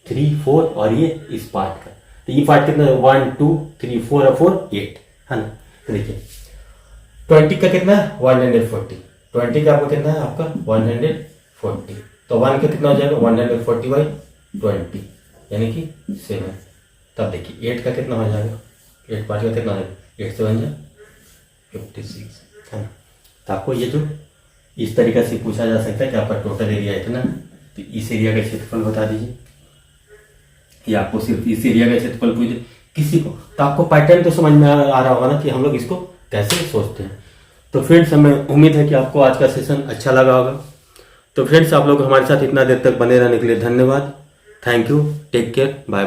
3 4 और ये इस पार्ट का, तो ये पार्ट कितना 1 2 3 4 और 4 8, है ना। तो देखिए 20 का कितना है 140, 20 का आपका कितना है आपका 140, तो 1 का कितना हो जाएगा 140 बाई 20 यानी कि 7। तब देखिए 8 का कितना हो जाएगा, 8 पार्ट का कितना हो जाएगा 8 से बन जाए 56, है ना। तो आपको ये जो इस तरीके से पूछा जा सकता है कि आपका टोटल एरिया इतना, तो इस एरिया का क्षेत्रफल बता दीजिए, या आपको सिर्फ इस एरिया का क्षेत्रफल पूछ दे किसी को, तो आपको पैटर्न तो समझ में आ रहा होगा ना कि हम लोग इसको कैसे सोचते हैं। तो फ्रेंड्स, हमें उम्मीद है कि आपको आज का सेशन अच्छा लगा होगा। तो फ्रेंड्स, आप लोग हमारे साथ इतना देर तक बने रहने के लिए धन्यवाद। Thank you, take care, bye bye.